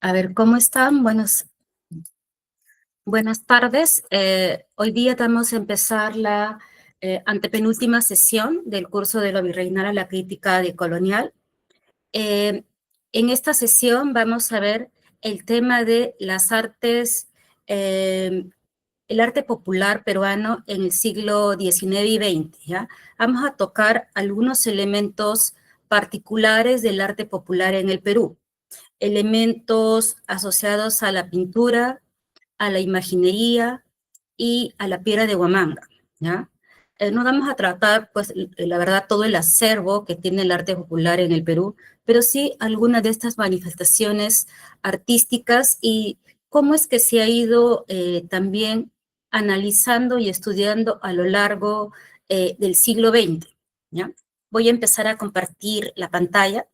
A ver, ¿cómo están? Buenas tardes. Hoy día vamos a empezar la antepenúltima sesión del curso de lo virreinal a la crítica decolonial. Eh, en esta sesión vamos a ver el tema de las artes, el arte popular peruano en el siglo XIX y XX, ¿ya? Vamos a tocar algunos elementos particulares del arte popular en el Perú, elementos asociados a la pintura, a la imaginería y a la piedra de Huamanga, ¿ya? No vamos a tratar, pues, la verdad, todo el acervo que tiene el arte popular en el Perú, pero sí algunas de estas manifestaciones artísticas y cómo es que se ha ido también analizando y estudiando a lo largo del siglo XX, ¿ya? Voy a empezar a compartir la pantalla,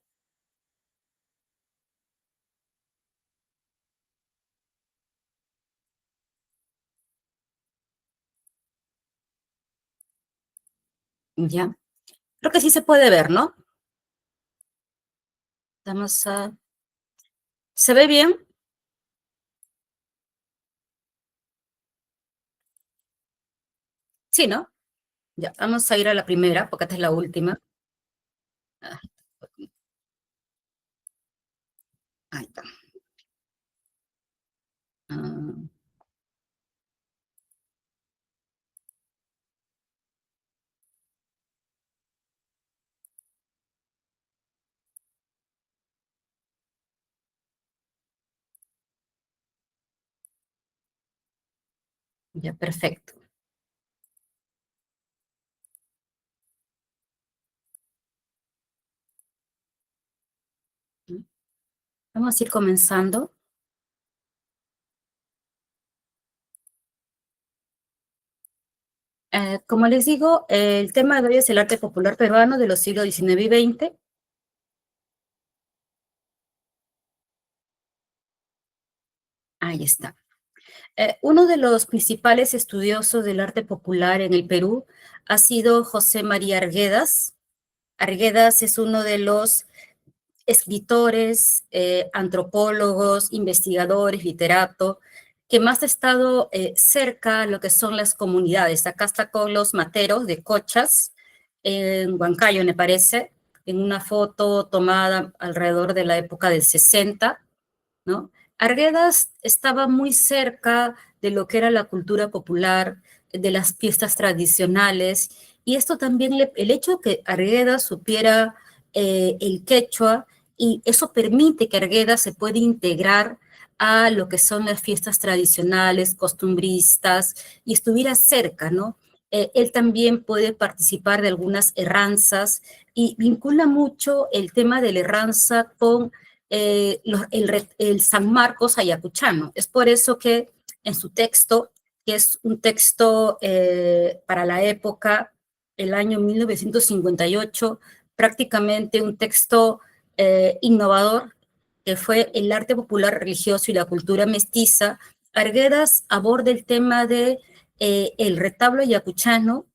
¿ya? Creo que sí se puede ver, ¿no? Vamos a... ¿Se ve bien? Sí, ¿no? Ya, vamos a ir a la primera, porque esta es la última. Ah, ahí está. Ah, ya, perfecto. Vamos a ir comenzando. Como les digo, el tema de hoy es el arte popular peruano de los siglos XIX y XX. Ahí está. Uno de los principales estudiosos del arte popular en el Perú ha sido José María Arguedas. Arguedas es uno de los escritores, antropólogos, investigadores, literatos, que más ha estado cerca a lo que son las comunidades. Acá está con los materos de Cochas, en Huancayo, me parece, en una foto tomada alrededor de la época del 60, ¿no? Arguedas estaba muy cerca de lo que era la cultura popular, de las fiestas tradicionales, y esto también, el hecho de que Arguedas supiera el quechua, y eso permite que Arguedas se pueda integrar a lo que son las fiestas tradicionales, costumbristas, y estuviera cerca, ¿no? Él también puede participar de algunas herranzas y vincula mucho el tema de la herranza con el San Marcos ayacuchano. Es por eso que en su texto, que es un texto para la época, el año 1958, prácticamente un texto innovador, que fue el arte popular religioso y la cultura mestiza, Arguedas aborda el tema de el retablo ayacuchano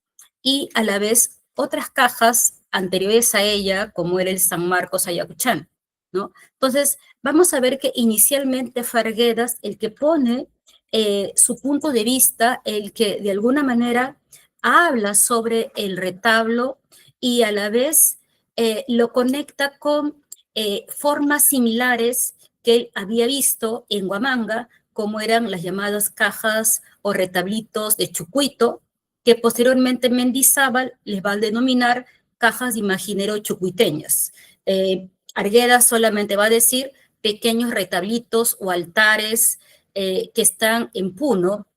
y a la vez otras cajas anteriores a ella, como era el San Marcos ayacuchano, ¿no? Entonces, vamos a ver que inicialmente fue Arguedas el que pone su punto de vista, el que de alguna manera habla sobre el retablo y a la vez lo conecta con formas similares que él había visto en Huamanga, como eran las llamadas cajas o retablitos de Chucuito, que posteriormente Mendizábal les va a denominar cajas de imaginero chucuiteñas. Arguedas solamente va a decir pequeños retablitos o altares que están en Puno,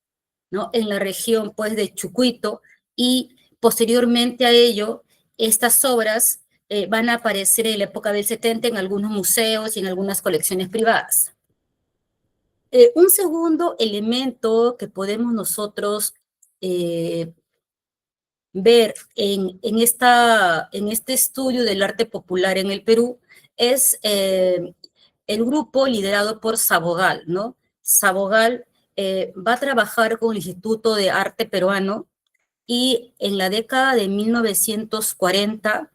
¿no? En la región pues de Chucuito, y posteriormente a ello, estas obras van a aparecer en la época del 70 en algunos museos y en algunas colecciones privadas. Un segundo elemento que podemos nosotros eh, ver en este estudio del arte popular en el Perú es el grupo liderado por Sabogal, ¿no? Sabogal va a trabajar con el Instituto de Arte Peruano y en la década de 1940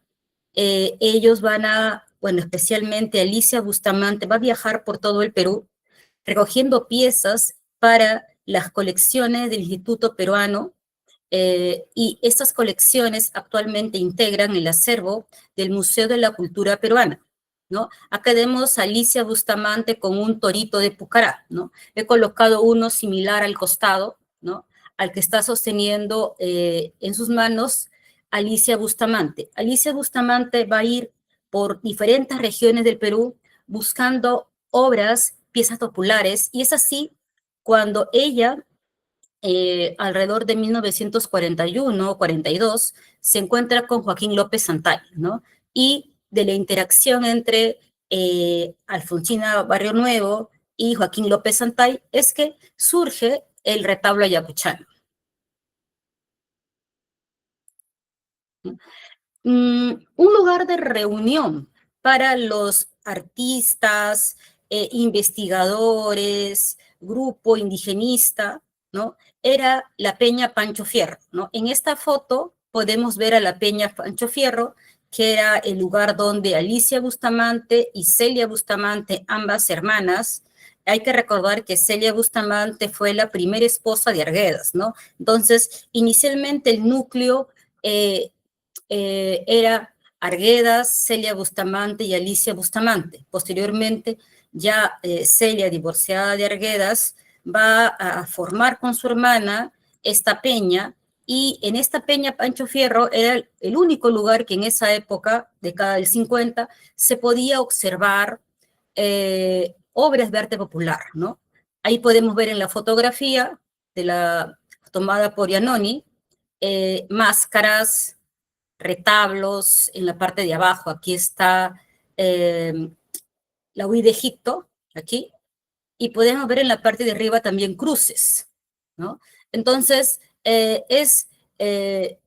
ellos van a bueno, especialmente Alicia Bustamante, va a viajar por todo el Perú recogiendo piezas para las colecciones del Instituto Peruano, y estas colecciones actualmente integran el acervo del Museo de la Cultura Peruana, ¿no? Acá vemos a Alicia Bustamante con un torito de Pucará, ¿no? He colocado uno similar al costado, ¿no? Al que está sosteniendo en sus manos Alicia Bustamante. Alicia Bustamante va a ir por diferentes regiones del Perú buscando obras, piezas populares, y es así cuando ella alrededor de 1941 o 42, se encuentra con Joaquín López Santay, ¿no? Y de la interacción entre Alfonsina Barrio Nuevo y Joaquín López Santay es que surge el retablo ayacuchano. Un lugar de reunión para los artistas, investigadores, grupo indigenista, ¿no? Era la Peña Pancho Fierro, ¿no? En esta foto podemos ver a la Peña Pancho Fierro, que era el lugar donde Alicia Bustamante y Celia Bustamante, ambas hermanas, hay que recordar que Celia Bustamante fue la primera esposa de Arguedas, ¿no? Entonces, inicialmente el núcleo era Arguedas, Celia Bustamante y Alicia Bustamante. Posteriormente, ya Celia, divorciada de Arguedas, va a formar con su hermana esta peña, y en esta peña Pancho Fierro era el único lugar que en esa época, década del 50, se podía observar obras de arte popular, ¿no? Ahí podemos ver en la fotografía de la tomada por Iannoni, máscaras, retablos en la parte de abajo. Aquí está la huida de Egipto, aquí, y podemos ver en la parte de arriba también cruces, ¿no? Entonces, es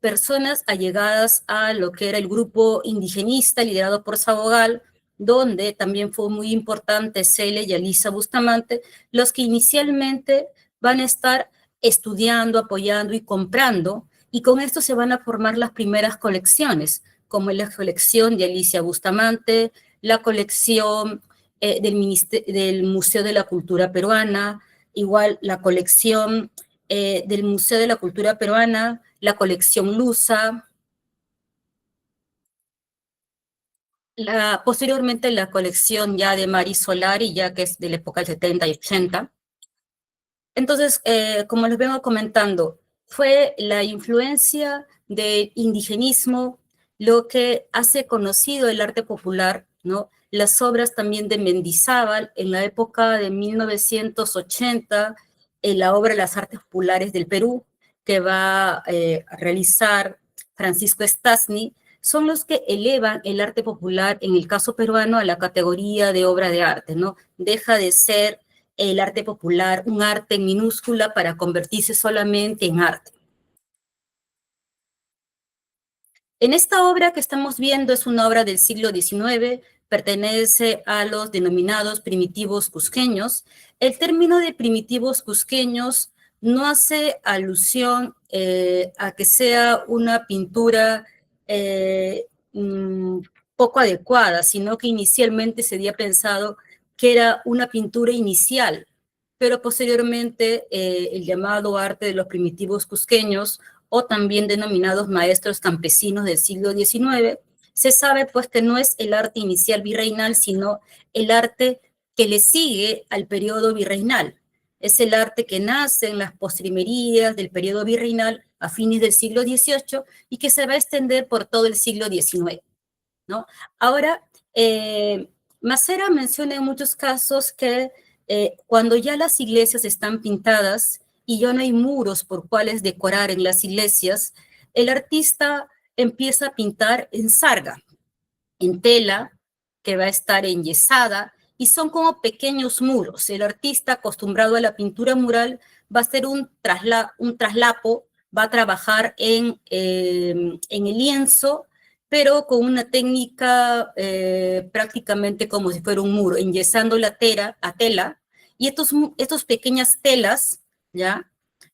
personas allegadas a lo que era el grupo indigenista liderado por Sabogal, donde también fue muy importante Celia y Alisa Bustamante, los que inicialmente van a estar estudiando, apoyando y comprando, y con esto se van a formar las primeras colecciones, como la colección de Alicia Bustamante, la colección del Museo de la Cultura Peruana, igual la colección del Museo de la Cultura Peruana, la colección Lusa, posteriormente la colección ya de Mari Solari, ya que es de la época del 70 y 80. Entonces, como les vengo comentando, fue la influencia del indigenismo lo que hace conocido el arte popular, ¿no? Las obras también de Mendizábal en la época de 1980, en la obra Las Artes Populares del Perú, que va a realizar Francisco Stasny, son los que elevan el arte popular, en el caso peruano, a la categoría de obra de arte, ¿no? Deja de ser el arte popular, un arte en minúscula, para convertirse solamente en arte. En esta obra que estamos viendo es una obra del siglo XIX, pertenece a los denominados primitivos cusqueños. El término de primitivos cusqueños no hace alusión a que sea una pintura poco adecuada, sino que inicialmente se había pensado que era una pintura inicial, pero posteriormente el llamado arte de los primitivos cusqueños, o también denominados maestros campesinos del siglo XIX, se sabe pues que no es el arte inicial virreinal, sino el arte que le sigue al periodo virreinal. Es el arte que nace en las postrimerías del periodo virreinal a fines del siglo XVIII y que se va a extender por todo el siglo XIX, ¿no? Ahora, Macera menciona en muchos casos que cuando ya las iglesias están pintadas y ya no hay muros por cuales decorar en las iglesias, el artista empieza a pintar en sarga, en tela, que va a estar enyesada, y son como pequeños muros. El artista acostumbrado a la pintura mural va a hacer un traslapo, va a trabajar en el lienzo, pero con una técnica prácticamente como si fuera un muro, enyesando la tela, y estos pequeñas telas, ¿ya?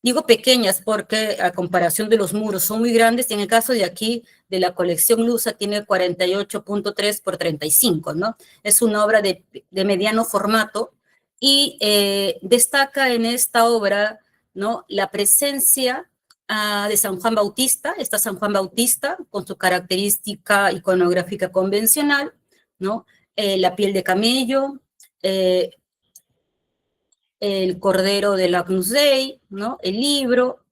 Digo pequeñas porque a comparación de los muros son muy grandes. En el caso de aquí, de la colección Lusa, tiene 48.3 por 35, ¿no? Es una obra de mediano formato y destaca en esta obra, ¿no?, la presencia de San Juan Bautista. Está San Juan Bautista con su característica iconográfica convencional, ¿no? La piel de camello, eh, el Cordero del Agnus Dei, ¿no?, el libro,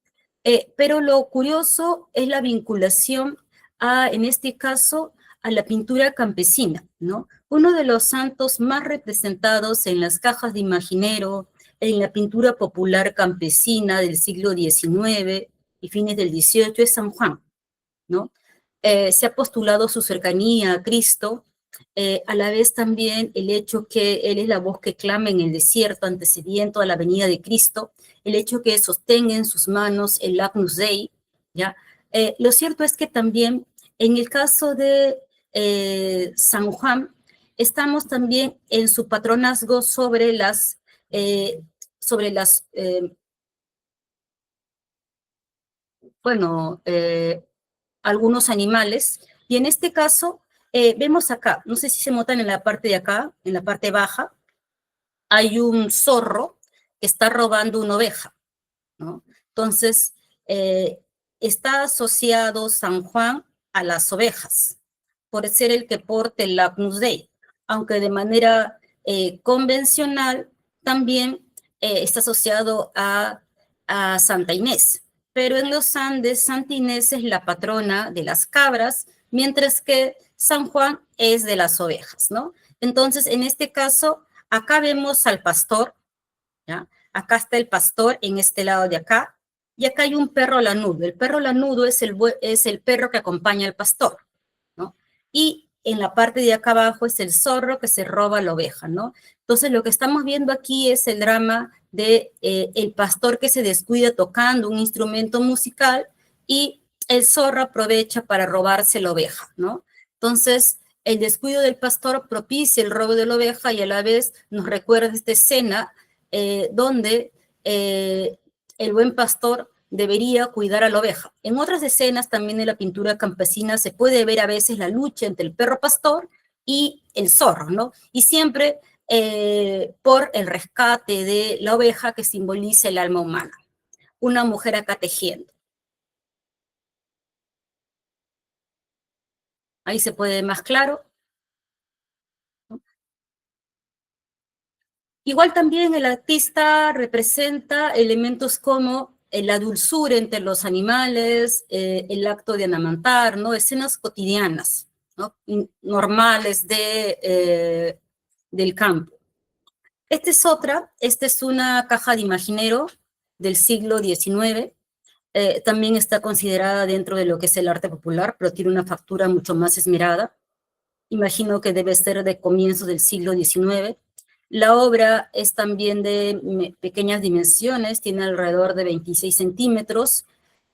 pero lo curioso es la vinculación en este caso, a la pintura campesina, ¿no? Uno de los santos más representados en las cajas de imaginero, en la pintura popular campesina del siglo XIX y fines del XVIII es San Juan, ¿no? Se ha postulado su cercanía a Cristo, a la vez también el hecho que Él es la voz que clama en el desierto, antecediendo a la venida de Cristo, el hecho que sostenga en sus manos el Agnus Dei, ¿ya? Lo cierto es que también en el caso de San Juan, estamos también en su patronazgo eh, sobre las bueno, algunos animales, y en este caso vemos acá, no sé si se notan en la parte de acá, en la parte baja, hay un zorro que está robando una oveja, ¿no? Entonces, eh, está asociado San Juan a las ovejas, por ser el que porte el Agnus Dei, aunque de manera convencional también está asociado a Santa Inés. Pero en los Andes, Santa Inés es la patrona de las cabras, mientras que San Juan es de las ovejas, ¿no? Entonces, en este caso, acá vemos al pastor, ¿ya? Acá está el pastor en este lado de acá, y acá hay un perro lanudo. El perro lanudo es el perro que acompaña al pastor, ¿no? Y en la parte de acá abajo es el zorro que se roba la oveja, ¿no? Entonces lo que estamos viendo aquí es el drama de el pastor que se descuida tocando un instrumento musical y el zorro aprovecha para robarse la oveja, ¿no? Entonces el descuido del pastor propicia el robo de la oveja y a la vez nos recuerda esta escena donde el buen pastor debería cuidar a la oveja. En otras escenas también de la pintura campesina se puede ver a veces la lucha entre el perro pastor y el zorro, ¿no? Y siempre por el rescate de la oveja que simboliza el alma humana. Una mujer acá tejiendo. Ahí se puede ver más claro. Igual también el artista representa elementos como la dulzura entre los animales, el acto de amamantar, ¿no? Escenas cotidianas, ¿no?, normales del campo. Esta es una caja de imaginero del siglo XIX, también está considerada dentro de lo que es el arte popular, pero tiene una factura mucho más esmerada. Imagino que debe ser de comienzo del siglo XIX. La obra es también de pequeñas dimensiones, tiene alrededor de 26 centímetros,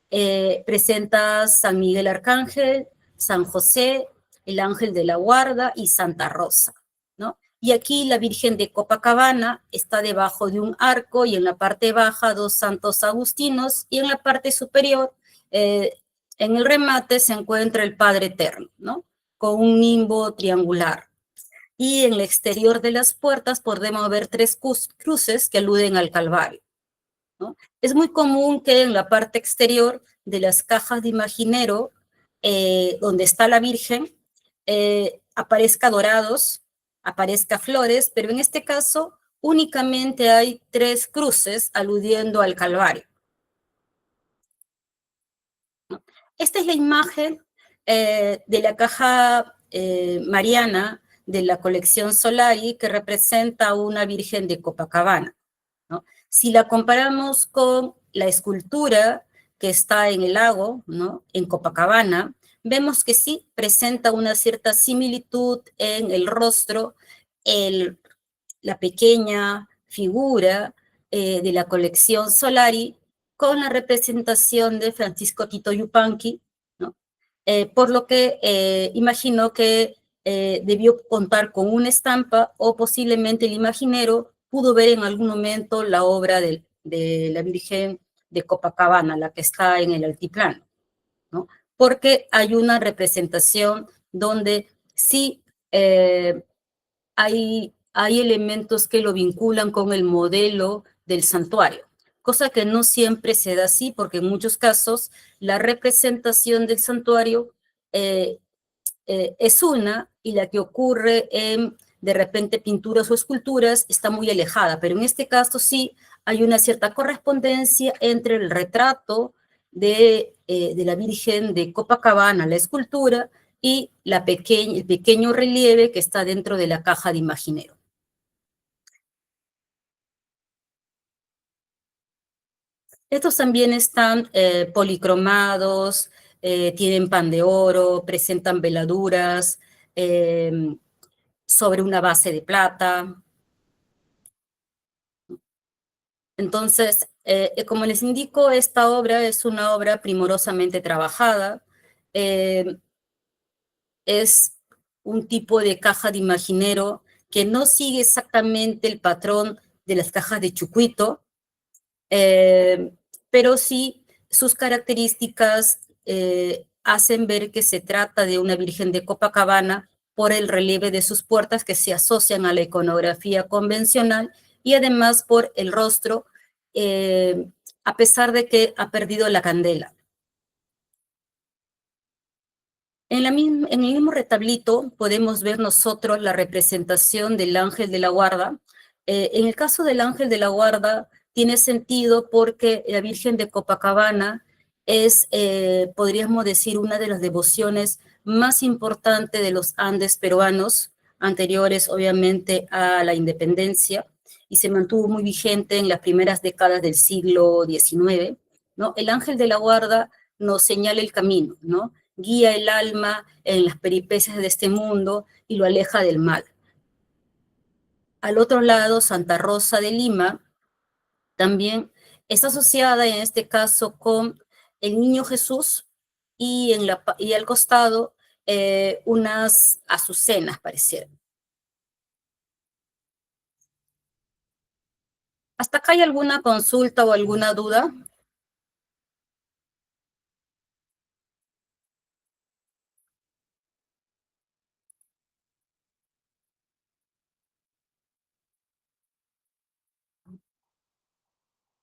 presenta San Miguel Arcángel, San José, el Ángel de la Guarda y Santa Rosa, ¿no? Y aquí la Virgen de Copacabana está debajo de un arco y en la parte baja dos santos agustinos y en la parte superior, eh, en el remate, se encuentra el Padre Eterno, ¿no?, con un nimbo triangular. Y en el exterior de las puertas podemos ver tres cruces que aluden al Calvario, ¿no? Es muy común que en la parte exterior de las cajas de imaginero, donde está la Virgen, aparezca dorados, aparezca flores, pero en este caso únicamente hay tres cruces aludiendo al Calvario, ¿no? Esta es la imagen de la caja mariana de la colección Solari que representa a una Virgen de Copacabana, ¿no? Si la comparamos con la escultura que está en el lago, ¿no?, en Copacabana, vemos que sí presenta una cierta similitud en el rostro, el, la pequeña figura de la colección Solari con la representación de Francisco Tito Yupanqui, ¿no? Por lo que imagino que debió contar con una estampa o posiblemente el imaginero pudo ver en algún momento la obra de la Virgen de Copacabana, la que está en el altiplano, ¿no? Porque hay una representación donde sí hay elementos que lo vinculan con el modelo del santuario, cosa que no siempre se da así, porque en muchos casos la representación del santuario eh, es una y la que ocurre en, de repente, pinturas o esculturas está muy alejada, pero en este caso sí hay una cierta correspondencia entre el retrato de la Virgen de Copacabana, la escultura, y el pequeño relieve que está dentro de la caja de Imaginero. Estos también están policromados, tienen pan de oro, presentan veladuras sobre una base de plata. Entonces, como les indico, esta obra es una obra primorosamente trabajada. Eh, es un tipo de caja de Imaginero que no sigue exactamente el patrón de las cajas de Chucuito, eh, pero sí sus características hacen ver que se trata de una Virgen de Copacabana por el relieve de sus puertas que se asocian a la iconografía convencional y además por el rostro, eh, a pesar de que ha perdido la candela. En el mismo retablito podemos ver nosotros la representación del ángel de la guarda. En el caso del ángel de la guarda tiene sentido porque la Virgen de Copacabana es, podríamos decir, una de las devociones más importantes de los Andes peruanos, anteriores obviamente a la independencia, y se mantuvo muy vigente en las primeras décadas del siglo XIX, ¿no? El ángel de la guarda nos señala el camino, ¿no? Guía el alma en las peripecias de este mundo y lo aleja del mal. Al otro lado, Santa Rosa de Lima también está asociada en este caso con el niño Jesús y al costado unas azucenas parecieran. ¿Hasta acá hay alguna consulta o alguna duda?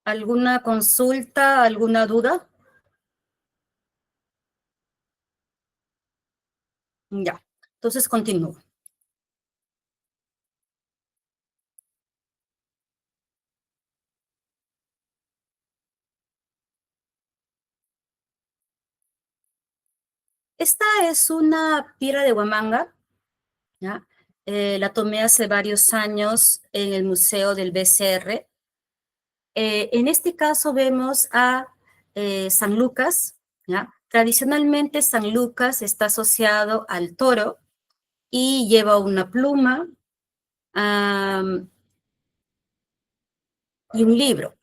¿Alguna consulta, alguna duda? Ya, entonces continúo. Esta es una piedra de Huamanga, ¿ya? La tomé hace varios años en el Museo del BCR. En este caso vemos a San Lucas, ¿ya? Tradicionalmente San Lucas está asociado al toro y lleva una pluma um, y un libro,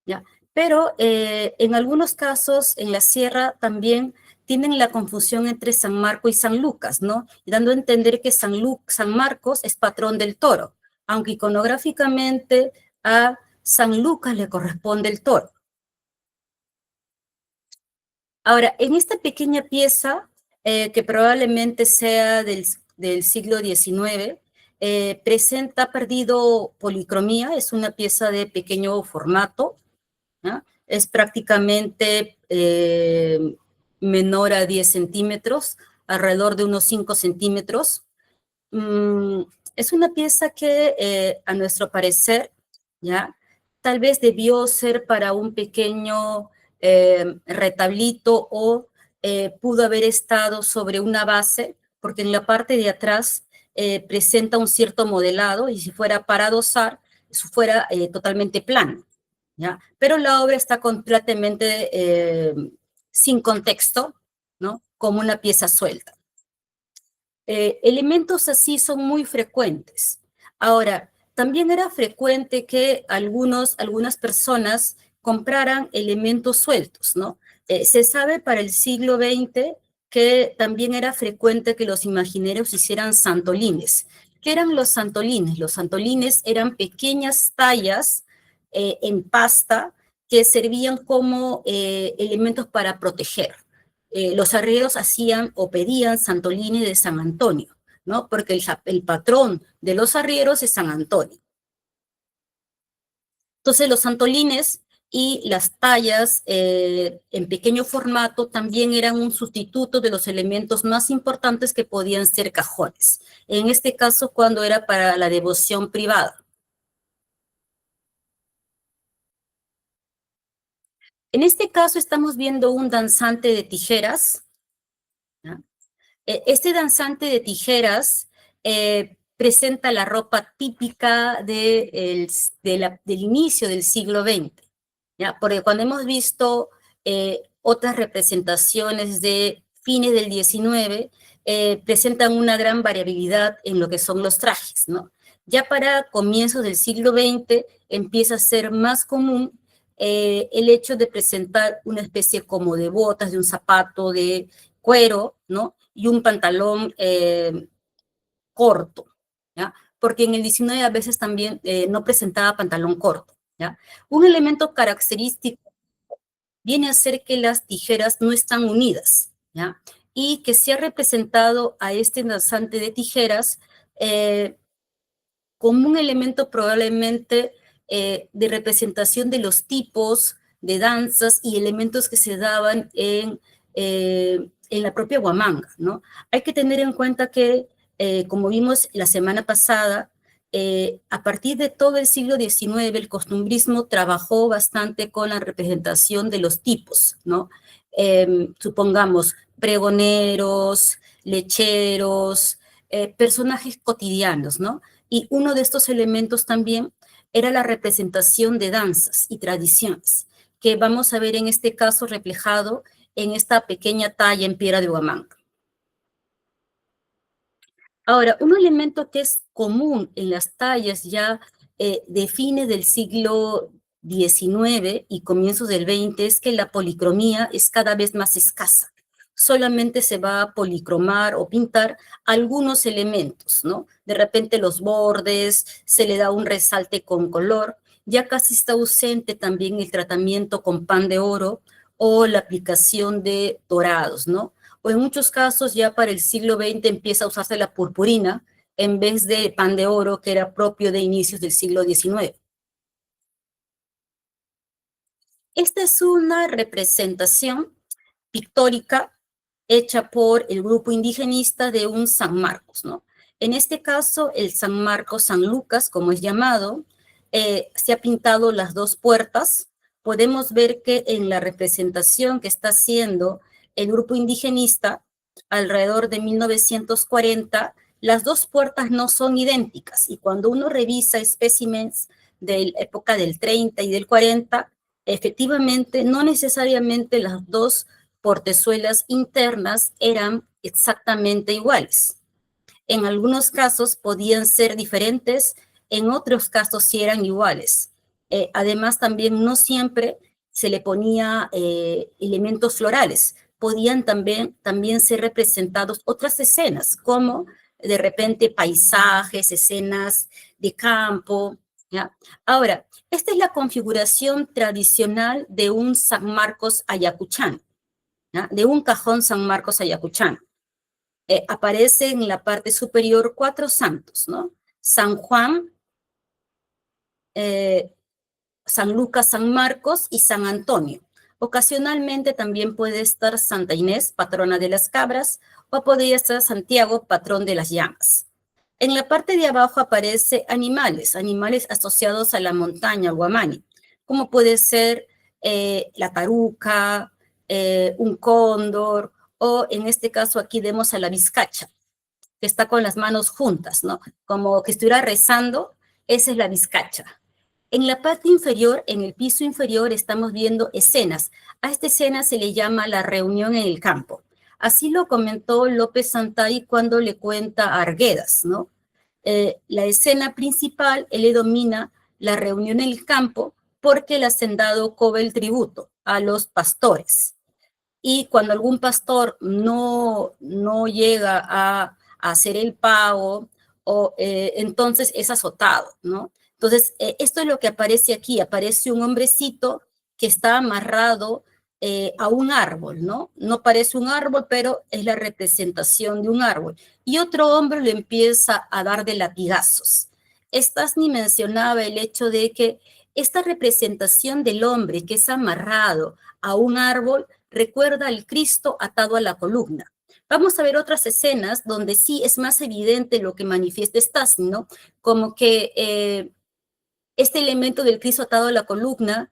¿ya? Pero en algunos casos en la sierra también tienen la confusión entre San Marco y San Lucas, ¿no? Dando a entender que San Marcos es patrón del toro, aunque iconográficamente a San Lucas le corresponde el toro. Ahora, en esta pequeña pieza, que probablemente sea del siglo XIX, ha perdido policromía, es una pieza de pequeño formato, ¿no? Es prácticamente menor a 10 centímetros, alrededor de unos 5 centímetros. Mm, es una pieza que, a nuestro parecer, ¿ya? Tal vez debió ser para un pequeño retablito o pudo haber estado sobre una base, porque en la parte de atrás presenta un cierto modelado y si fuera para adosar, eso fuera totalmente plano, ¿ya? Pero la obra está completamente sin contexto, ¿no? Como una pieza suelta. Elementos así son muy frecuentes. Ahora, también era frecuente que algunas personas compraran elementos sueltos, ¿no? Se sabe para el siglo XX que también era frecuente que los imagineros hicieran santolines. ¿Qué eran los santolines? Los santolines eran pequeñas tallas en pasta que servían como elementos para proteger. Los arrieros hacían o pedían santolini de San Antonio, ¿no? Porque el patrón de los arrieros es San Antonio. Entonces los santolines y las tallas en pequeño formato también eran un sustituto de los elementos más importantes que podían ser cajones. En este caso, cuando era para la devoción privada. En este caso estamos viendo un danzante de tijeras, ¿no? Este danzante de tijeras presenta la ropa típica del inicio del siglo XX, ¿ya? Porque cuando hemos visto otras representaciones de fines del XIX, presentan una gran variabilidad en lo que son los trajes, ¿no? Ya para comienzos del siglo XX empieza a ser más común el hecho de presentar una especie como de botas, de un zapato de cuero, ¿no? Y un pantalón corto, ¿ya? Porque en el 19 a veces también no presentaba pantalón corto, ¿ya? Un elemento característico viene a ser que las tijeras no están unidas, ¿ya? Y que se ha representado a este danzante de tijeras como un elemento probablemente de representación de los tipos de danzas y elementos que se daban en la propia Huamanga, ¿no? Hay que tener en cuenta que, como vimos la semana pasada, a partir de todo el siglo XIX, el costumbrismo trabajó bastante con la representación de los tipos, ¿no? Supongamos, pregoneros, lecheros, personajes cotidianos, ¿no? Y uno de estos elementos también era la representación de danzas y tradiciones, que vamos a ver en este caso reflejado en esta pequeña talla en piedra de Huamanga. Ahora, un elemento que es común en las tallas ya de fines del siglo XIX y comienzos del XX es que la policromía es cada vez más escasa. Solamente se va a policromar o pintar algunos elementos, ¿no? De repente los bordes, se le da un resalte con color, ya casi está ausente también el tratamiento con pan de oro o la aplicación de dorados, ¿no? O en muchos casos ya para el siglo XX empieza a usarse la purpurina en vez de pan de oro que era propio de inicios del siglo XIX. Esta es una representación pictórica hecha por el grupo indigenista de un San Marcos, ¿no? En este caso, el San Marcos, San Lucas, como es llamado, se ha pintado las dos puertas. Podemos ver que en la representación que está haciendo el grupo indigenista, alrededor de 1940, las dos puertas no son idénticas. Y cuando uno revisa especímenes de la época del 30 y del 40, efectivamente, no necesariamente las dos portezuelas internas eran exactamente iguales. En algunos casos podían ser diferentes, en otros casos sí eran iguales. Además, también no siempre se le ponía elementos florales. Podían también ser representados otras escenas, como de repente paisajes, escenas de campo, ¿ya? Ahora, esta es la configuración tradicional de un San Marcos ayacuchano, ¿ya? De un cajón San Marcos ayacuchano. Aparece en la parte superior 4 santos, ¿no? San Juan, eh, San Lucas, San Marcos y San Antonio. Ocasionalmente también puede estar Santa Inés, patrona de las cabras, o podría estar Santiago, patrón de las llamas. En la parte de abajo aparece animales asociados a la montaña, Guamani, como puede ser la taruca, un cóndor, o en este caso aquí vemos a la vizcacha, que está con las manos juntas, ¿no? Como que estuviera rezando, esa es la vizcacha. En la parte inferior, en el piso inferior, estamos viendo escenas. A esta escena se le llama la reunión en el campo. Así lo comentó López Santay cuando le cuenta a Arguedas, ¿no? La escena principal, él le domina la reunión en el campo porque el hacendado cobra el tributo a los pastores. Y cuando algún pastor no llega a hacer el pago, entonces es azotado, ¿no? Entonces, esto es lo que aparece aquí. Aparece un hombrecito que está amarrado a un árbol, ¿no? No parece un árbol, pero es la representación de un árbol. Y otro hombre le empieza a dar de latigazos. Stasny mencionaba el hecho de que esta representación del hombre que es amarrado a un árbol recuerda al Cristo atado a la columna. Vamos a ver otras escenas donde sí es más evidente lo que manifiesta Stasny, ¿no? Como que este elemento del Cristo atado a la columna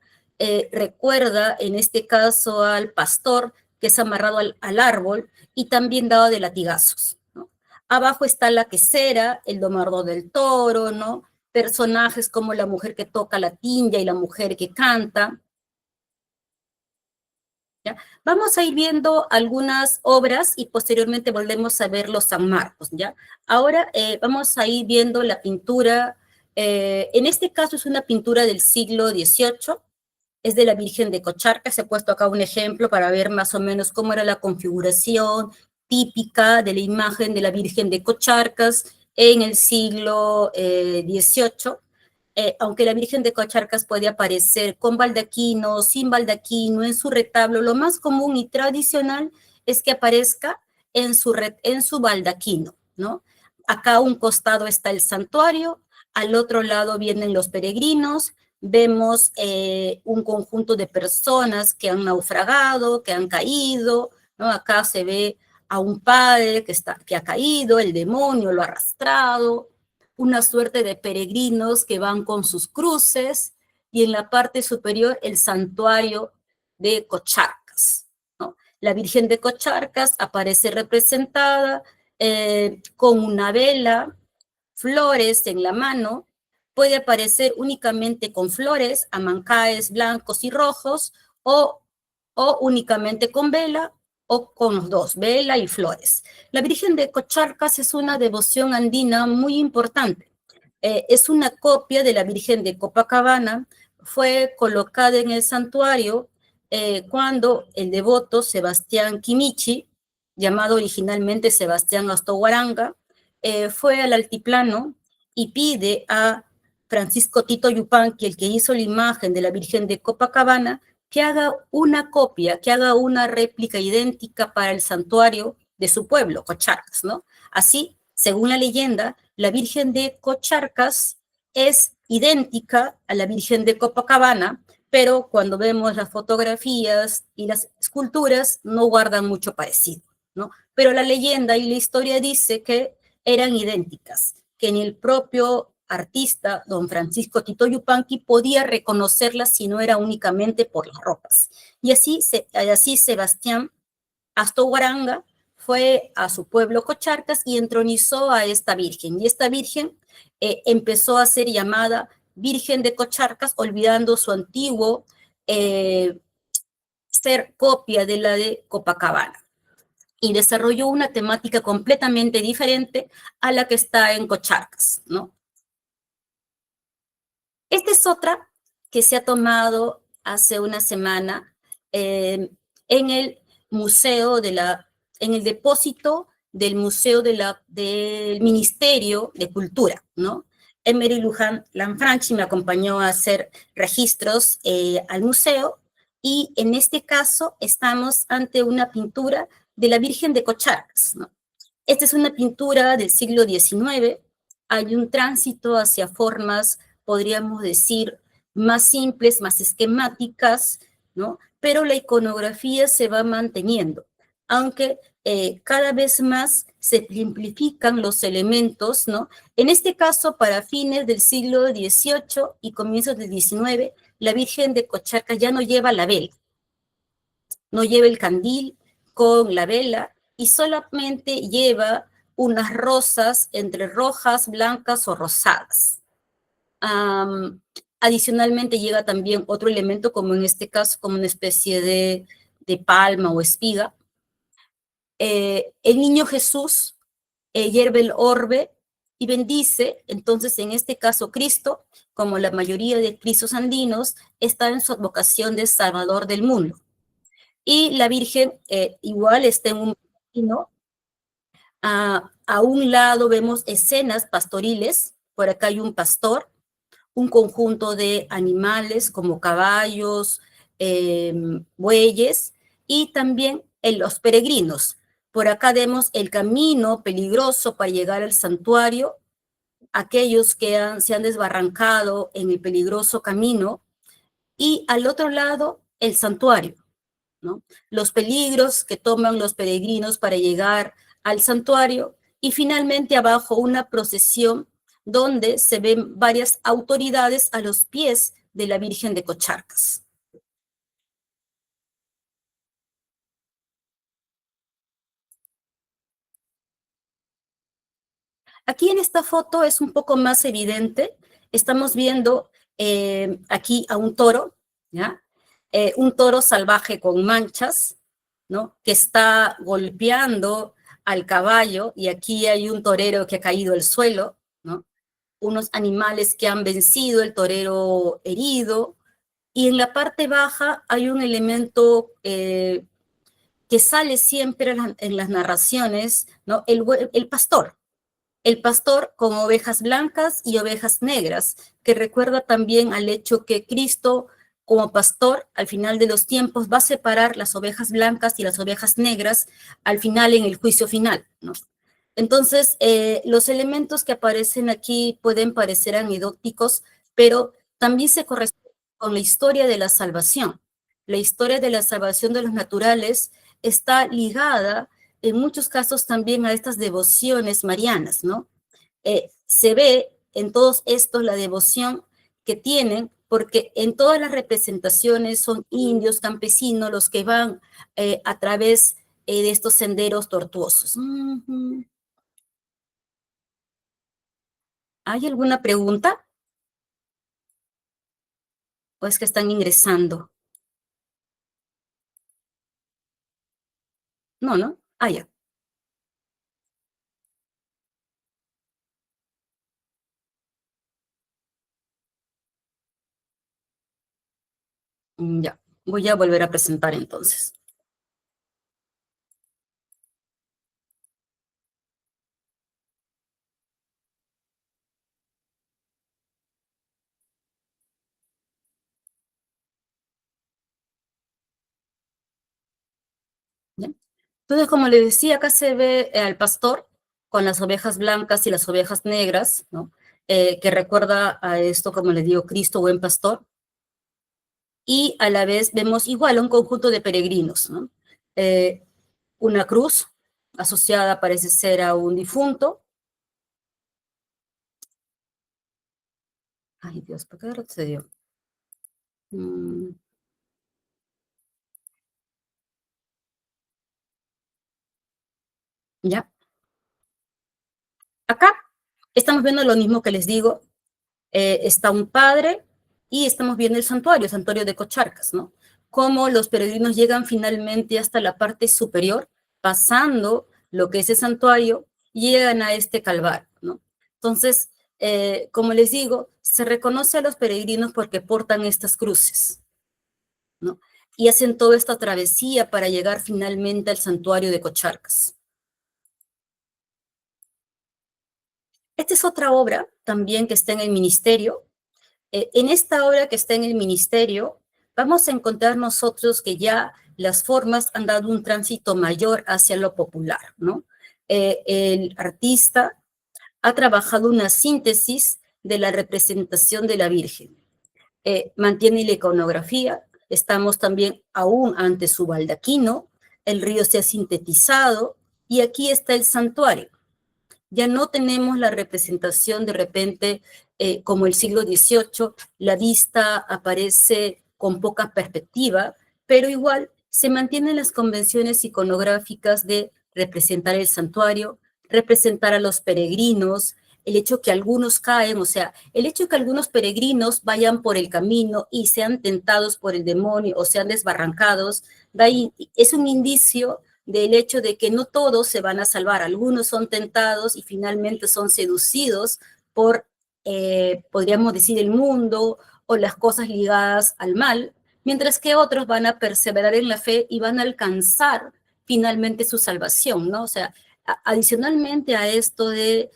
recuerda en este caso al pastor que es amarrado al árbol y también dado de latigazos, ¿no? Abajo está la quesera, el domador del toro, ¿no? Personajes como la mujer que toca la tinja y la mujer que canta. ¿Ya? Vamos a ir viendo algunas obras y posteriormente volvemos a ver los San Marcos, ¿ya? Ahora vamos a ir viendo la pintura, en este caso es una pintura del siglo XVIII, es de la Virgen de Cocharcas. He puesto acá un ejemplo para ver más o menos cómo era la configuración típica de la imagen de la Virgen de Cocharcas en el siglo XVIII. Aunque la Virgen de Cocharcas puede aparecer con baldaquino, sin baldaquino, en su retablo, lo más común y tradicional es que aparezca en su baldaquino, ¿no? Acá a un costado está el santuario, al otro lado vienen los peregrinos, vemos un conjunto de personas que han naufragado, que han caído, ¿no? Acá se ve a un padre que ha caído, el demonio lo ha arrastrado, una suerte de peregrinos que van con sus cruces, y en la parte superior el santuario de Cocharcas, ¿no? La Virgen de Cocharcas aparece representada con una vela, flores en la mano, puede aparecer únicamente con flores, amancaes blancos y rojos, o, o únicamente con vela, o con los dos, vela y flores. La Virgen de Cocharcas es una devoción andina muy importante. Es una copia de la Virgen de Copacabana, fue colocada en el santuario cuando el devoto Sebastián Quimichi, llamado originalmente Sebastián Astoguaranga, fue al altiplano y pide a Francisco Tito Yupanqui, el que hizo la imagen de la Virgen de Copacabana, que haga una copia, que haga una réplica idéntica para el santuario de su pueblo, Cocharcas, ¿no? Así, según la leyenda, la Virgen de Cocharcas es idéntica a la Virgen de Copacabana, pero cuando vemos las fotografías y las esculturas no guardan mucho parecido, ¿no? Pero la leyenda y la historia dice que eran idénticas, que ni el propio artista, don Francisco Tito Yupanqui, podía reconocerlas si no era únicamente por las ropas. Y así Sebastián Astoguaranga fue a su pueblo Cocharcas y entronizó a esta virgen. Y esta virgen empezó a ser llamada Virgen de Cocharcas, olvidando su antiguo ser copia de la de Copacabana. Y desarrolló una temática completamente diferente a la que está en Cocharcas, ¿no? Esta es otra que se ha tomado hace una semana en el museo en el depósito del Museo del Ministerio de Cultura, ¿no? Emery Luján Lanfranchi me acompañó a hacer registros al museo, y en este caso estamos ante una pintura de la Virgen de Cocharcas, ¿no? Esta es una pintura del siglo XIX, hay un tránsito hacia formas, podríamos decir, más simples, más esquemáticas, ¿no? Pero la iconografía se va manteniendo, aunque cada vez más se simplifican los elementos, ¿no? En este caso, para fines del siglo XVIII y comienzos del XIX, la Virgen de Cocharcas ya no lleva la vela, no lleva el candil con la vela, y solamente lleva unas rosas entre rojas, blancas o rosadas. Adicionalmente llega también otro elemento, como en este caso, como una especie de palma o espiga. El niño Jesús hierve el orbe y bendice. Entonces, en este caso, Cristo, como la mayoría de cristos andinos, está en su advocación de Salvador del mundo. Y la Virgen igual está en un camino. A un lado vemos escenas pastoriles, por acá hay un pastor, un conjunto de animales como caballos, bueyes y también los peregrinos. Por acá vemos el camino peligroso para llegar al santuario, aquellos que se han desbarrancado en el peligroso camino, y al otro lado el santuario, ¿no? Los peligros que toman los peregrinos para llegar al santuario, y finalmente abajo una procesión donde se ven varias autoridades a los pies de la Virgen de Cocharcas. Aquí en esta foto es un poco más evidente. Estamos viendo aquí a un toro, ¿ya? Un toro salvaje con manchas, ¿no? Que está golpeando al caballo, y aquí hay un torero que ha caído al suelo, ¿no? Unos animales que han vencido, el torero herido, y en la parte baja hay un elemento que sale siempre en las narraciones, ¿no? El pastor con ovejas blancas y ovejas negras, que recuerda también al hecho que Cristo, como pastor, al final de los tiempos, va a separar las ovejas blancas y las ovejas negras al final en el juicio final, ¿no? Entonces, los elementos que aparecen aquí pueden parecer anecdóticos, pero también se corresponden con la historia de la salvación. La historia de la salvación de los naturales está ligada en muchos casos también a estas devociones marianas, ¿no? Se ve en todos estos la devoción que tienen, porque en todas las representaciones son indios, campesinos, los que van a través de estos senderos tortuosos. ¿Hay alguna pregunta? ¿O es que están ingresando? No, ¿no? Ah, ya. Ya. Voy a volver a presentar entonces. ¿Ya? Entonces, como le decía, acá se ve al pastor con las ovejas blancas y las ovejas negras, ¿no? Que recuerda a esto, como le digo, Cristo, buen pastor, y a la vez vemos igual un conjunto de peregrinos, ¿no? Eh, una cruz asociada parece ser a un difunto. Ay, Dios, ¿por qué retrocedió? Mm, ya. Acá estamos viendo lo mismo que les digo. Está un padre y estamos viendo el santuario de Cocharcas, ¿no? Cómo los peregrinos llegan finalmente hasta la parte superior, pasando lo que es el santuario, llegan a este calvario, ¿no? Entonces, como les digo, se reconoce a los peregrinos porque portan estas cruces, ¿no? Y hacen toda esta travesía para llegar finalmente al santuario de Cocharcas. Esta es otra obra también que está en el ministerio. En esta obra que está en el ministerio, vamos a encontrar nosotros que ya las formas han dado un tránsito mayor hacia lo popular, ¿no? El artista ha trabajado una síntesis de la representación de la Virgen. Mantiene la iconografía, estamos también aún ante su baldaquino, el río se ha sintetizado y aquí está el santuario. Ya no tenemos la representación de repente como el siglo XVIII, la vista aparece con poca perspectiva, pero igual se mantienen las convenciones iconográficas de representar el santuario, representar a los peregrinos, el hecho que algunos caen, o sea, el hecho que algunos peregrinos vayan por el camino y sean tentados por el demonio o sean desbarrancados, de ahí es un indicio del hecho de que no todos se van a salvar, algunos son tentados y finalmente son seducidos por, podríamos decir, el mundo o las cosas ligadas al mal, mientras que otros van a perseverar en la fe y van a alcanzar finalmente su salvación, ¿no? O sea, adicionalmente a esto de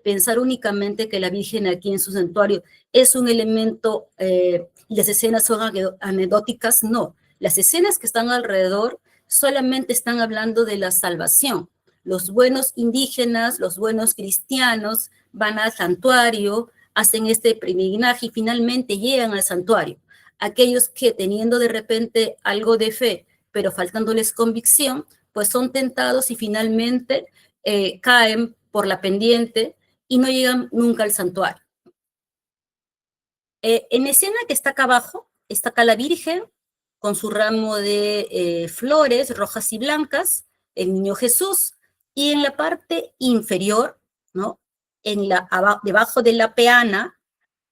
pensar únicamente que la Virgen aquí en su santuario es un elemento, y las escenas son anecdóticas, no. Las escenas que están alrededor solamente están hablando de la salvación. Los buenos indígenas, los buenos cristianos van al santuario, hacen este peregrinaje y finalmente llegan al santuario. Aquellos que teniendo de repente algo de fe, pero faltándoles convicción, pues son tentados y finalmente caen por la pendiente y no llegan nunca al santuario. En la escena que está acá abajo, está acá la Virgen con su ramo de flores rojas y blancas, el niño Jesús, y en la parte inferior, ¿no? Debajo de la peana,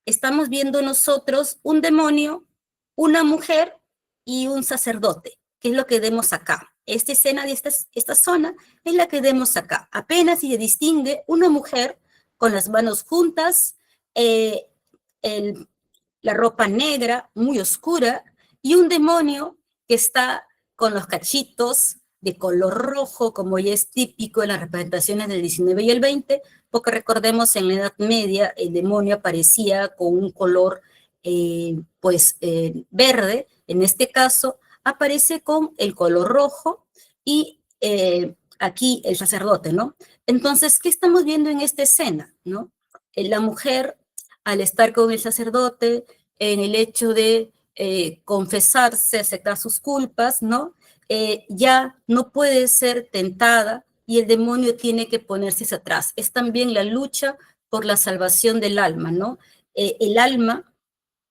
estamos viendo nosotros un demonio, una mujer y un sacerdote, que es lo que vemos acá. Esta escena de esta zona es la que vemos acá. Apenas se distingue una mujer con las manos juntas, eh, el, la ropa negra, muy oscura, y un demonio que está con los cachitos de color rojo, como ya es típico en las representaciones del 19 y el 20, porque recordemos en la Edad Media el demonio aparecía con un color verde, en este caso aparece con el color rojo y aquí el sacerdote, ¿no? Entonces, ¿qué estamos viendo en esta escena, no? La mujer, al estar con el sacerdote, en el hecho de confesarse, aceptar sus culpas, ¿no? Ya no puede ser tentada y el demonio tiene que ponerse hacia atrás. Es también la lucha por la salvación del alma, ¿no? El alma,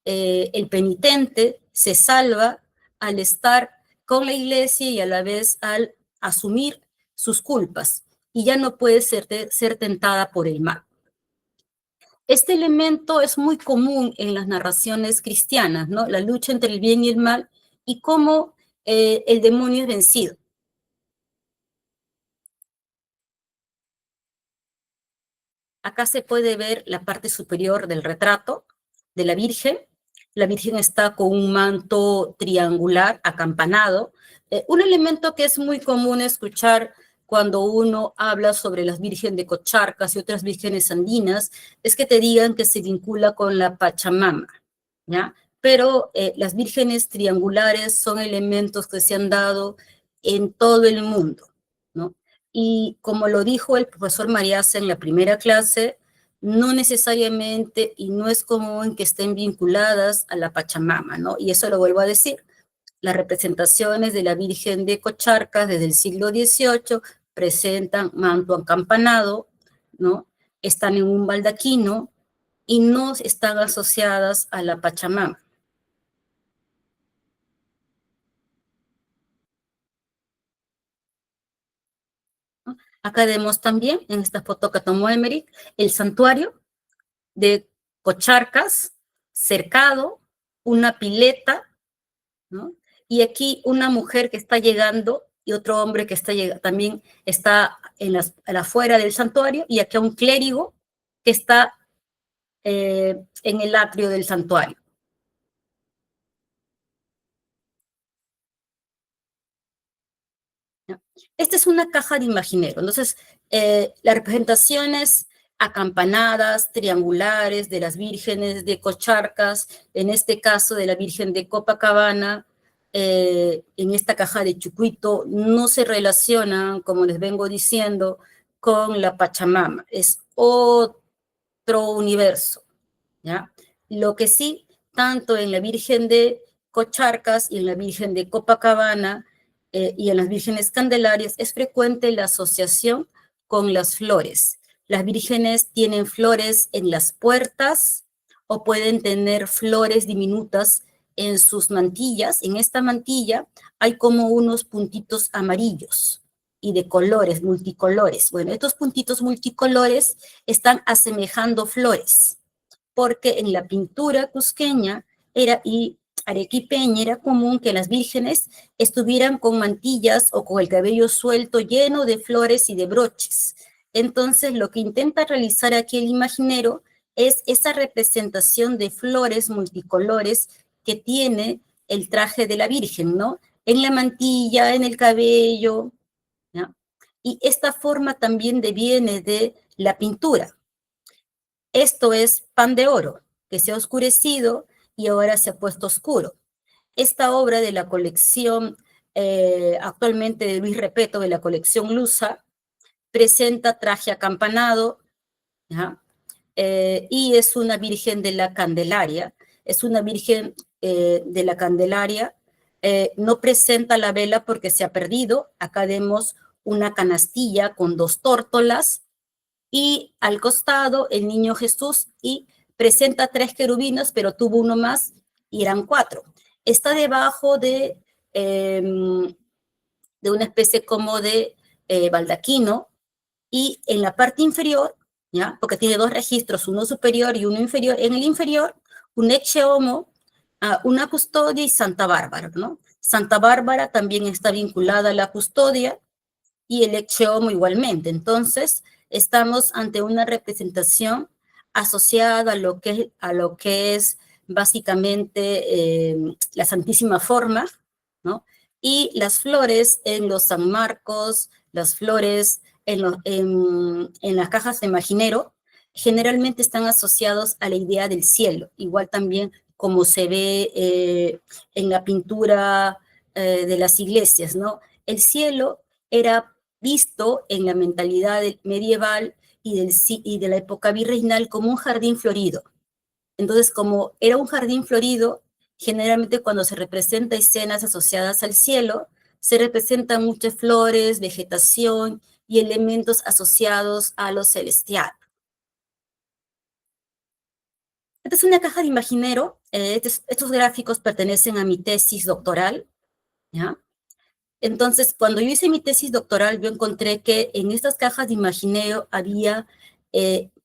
el penitente, se salva al estar con la iglesia y a la vez al asumir sus culpas y ya no puede ser tentada por el mal. Este elemento es muy común en las narraciones cristianas, ¿no? La lucha entre el bien y el mal y cómo el demonio es vencido. Acá se puede ver la parte superior del retrato de la Virgen. La Virgen está con un manto triangular acampanado. Un elemento que es muy común escuchar cuando uno habla sobre las vírgenes de Cocharcas y otras vírgenes andinas, es que te digan que se vincula con la Pachamama, ¿ya? Pero las vírgenes triangulares son elementos que se han dado en todo el mundo, ¿no? Y como lo dijo el profesor Marias en la primera clase, no necesariamente y no es común que estén vinculadas a la Pachamama, ¿no? Y eso lo vuelvo a decir. Las representaciones de la Virgen de Cocharcas desde el siglo XVIII presentan manto acampanado, ¿no? Están en un baldaquino y no están asociadas a la Pachamama. ¿No? Acá vemos también, en esta foto que tomó Emmerich, el santuario de Cocharcas, cercado, una pileta, ¿no? Y aquí una mujer que está llegando y otro hombre que está también está en afuera del santuario, y aquí un clérigo que está en el atrio del santuario. ¿No? Esta es una caja de imaginero. Entonces, las representaciones acampanadas, triangulares de las vírgenes de Cocharcas, en este caso de la Virgen de Copacabana, en esta caja de Chucuito, no se relacionan, como les vengo diciendo, con la Pachamama. Es otro universo, ¿ya? Lo que sí, tanto en la Virgen de Cocharcas y en la Virgen de Copacabana y en las vírgenes candelarias, es frecuente la asociación con las flores. Las vírgenes tienen flores en las puertas o pueden tener flores diminutas en sus mantillas. En esta mantilla hay como unos puntitos amarillos y de colores, multicolores. Bueno, estos puntitos multicolores están asemejando flores, porque en la pintura cusqueña y arequipeña era común que las vírgenes estuvieran con mantillas o con el cabello suelto lleno de flores y de broches. Entonces, lo que intenta realizar aquí el imaginero es esa representación de flores multicolores que tiene el traje de la Virgen, ¿no? En la mantilla, en el cabello, ¿no? Y esta forma también deviene de la pintura. Esto es pan de oro, que se ha oscurecido y ahora se ha puesto oscuro. Esta obra de la colección actualmente de Luis Repetto, de la colección Lusa, presenta traje acampanado, ¿ya? Y es una Virgen de la Candelaria, es una Virgen de la Candelaria, no presenta la vela porque se ha perdido, acá vemos una canastilla con 2 tórtolas, y al costado el niño Jesús, y presenta 3 querubines, pero tuvo uno más y eran 4. Está debajo de una especie como de baldaquino, y en la parte inferior, ¿ya? Porque tiene 2 registros, uno superior y uno inferior. En el inferior, un ecce homo, una custodia y Santa Bárbara, ¿no? Santa Bárbara también está vinculada a la custodia y el ecce homo igualmente. Entonces, estamos ante una representación asociada a lo que es básicamente la Santísima Forma, ¿no? Y las flores en los San Marcos, las flores en las cajas de imaginero, generalmente están asociados a la idea del cielo, igual también como se ve en la pintura de las iglesias, ¿no? El cielo era visto en la mentalidad medieval y de la época virreinal como un jardín florido. Entonces, como era un jardín florido, generalmente cuando se representa escenas asociadas al cielo, se representan muchas flores, vegetación y elementos asociados a lo celestial. Esta es una caja de imaginero. Estos gráficos pertenecen a mi tesis doctoral, ¿ya? Entonces, cuando yo hice mi tesis doctoral, yo encontré que en estas cajas de imagineo había